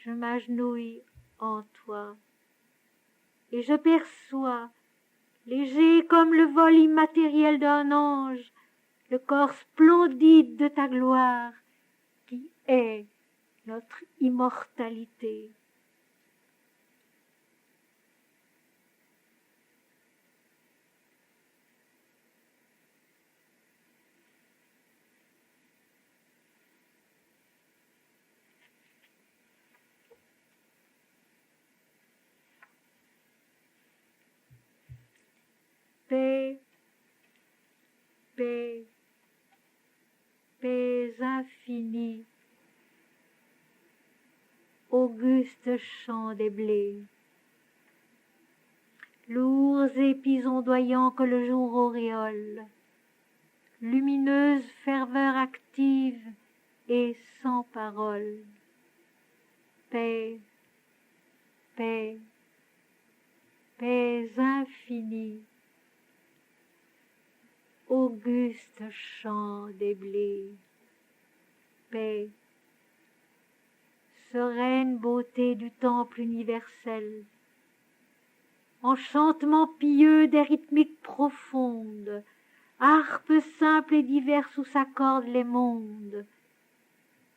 je m'agenouille en toi. Et je perçois, léger comme le vol immatériel d'un ange, le corps splendide de ta gloire, qui est notre immortalité. Paix, paix, paix infinie, auguste chant des blés, lourds épis ondoyants que le jour auréole, lumineuse ferveur active et sans parole. Paix, paix, paix infinie, auguste chant des blés, paix, sereine beauté du temple universel, enchantement pieux des rythmiques profondes, harpe simple et diverse où s'accordent les mondes,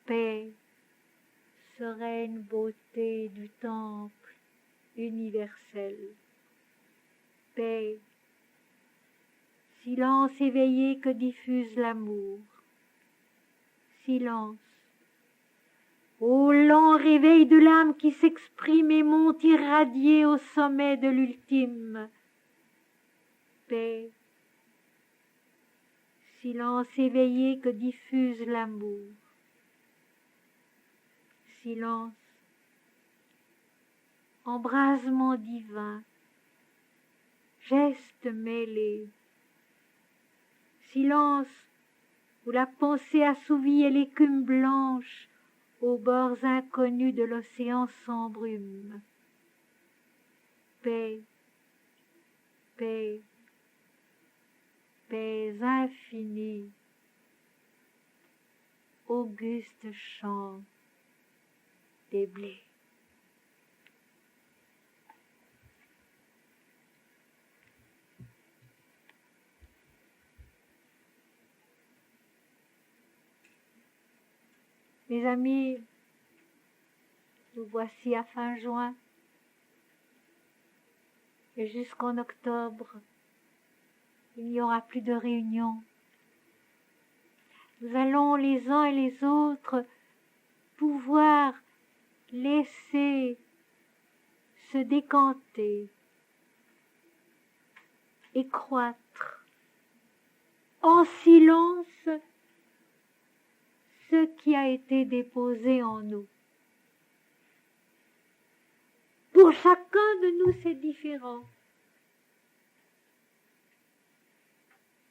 paix, sereine beauté du temple universel, paix, silence éveillé que diffuse l'amour, silence, ô lent réveil de l'âme qui s'exprime et monte irradiée au sommet de l'ultime, paix, silence éveillé que diffuse l'amour, silence, embrasement divin, gestes mêlés, silence où la pensée assouvie est l'écume blanche aux bords inconnus de l'océan sans brume. Paix, paix, paix infinie, auguste chant des blés. Mes amis, nous voici à fin juin et jusqu'en octobre, il n'y aura plus de réunion. Nous allons les uns et les autres pouvoir laisser se décanter et croître en silence ce qui a été déposé en nous. Pour chacun de nous, c'est différent.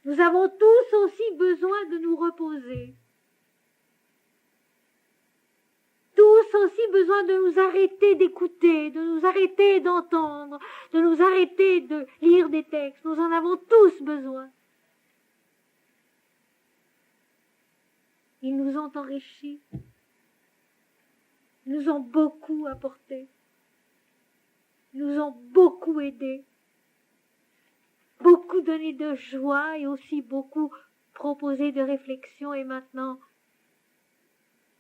Nous avons tous aussi besoin de nous reposer. Tous aussi besoin de nous arrêter d'écouter, de nous arrêter d'entendre, de nous arrêter de lire des textes. Nous en avons tous besoin. Ils nous ont enrichis, ils nous ont beaucoup apporté, ils nous ont beaucoup aidés, beaucoup donné de joie et aussi beaucoup proposé de réflexion. Et maintenant,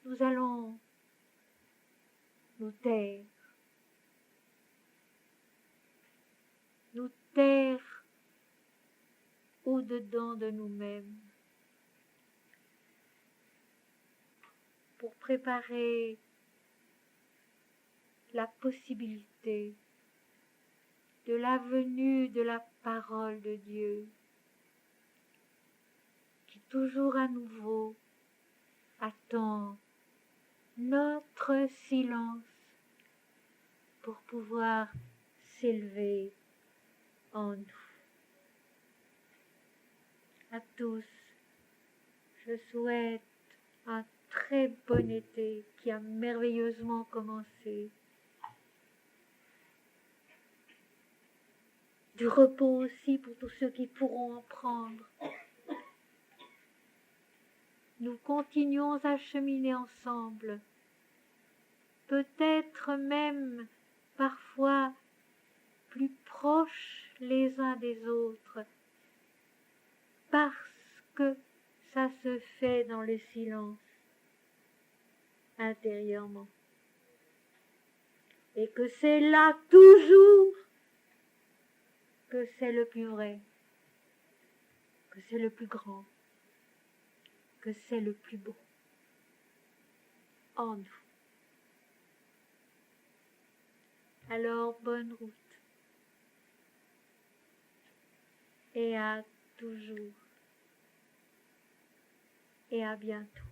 nous allons nous taire au-dedans de nous-mêmes pour préparer la possibilité de la venue de la parole de Dieu qui toujours à nouveau attend notre silence pour pouvoir s'élever en nous. À tous, je souhaite un très bon été qui a merveilleusement commencé. Du repos aussi pour tous ceux qui pourront en prendre. Nous continuons à cheminer ensemble, peut-être même parfois plus proches les uns des autres, parce que ça se fait dans le silence intérieurement. Et que c'est là toujours que c'est le plus vrai, que c'est le plus grand, que c'est le plus beau en nous. Alors, bonne route et à toujours et à bientôt.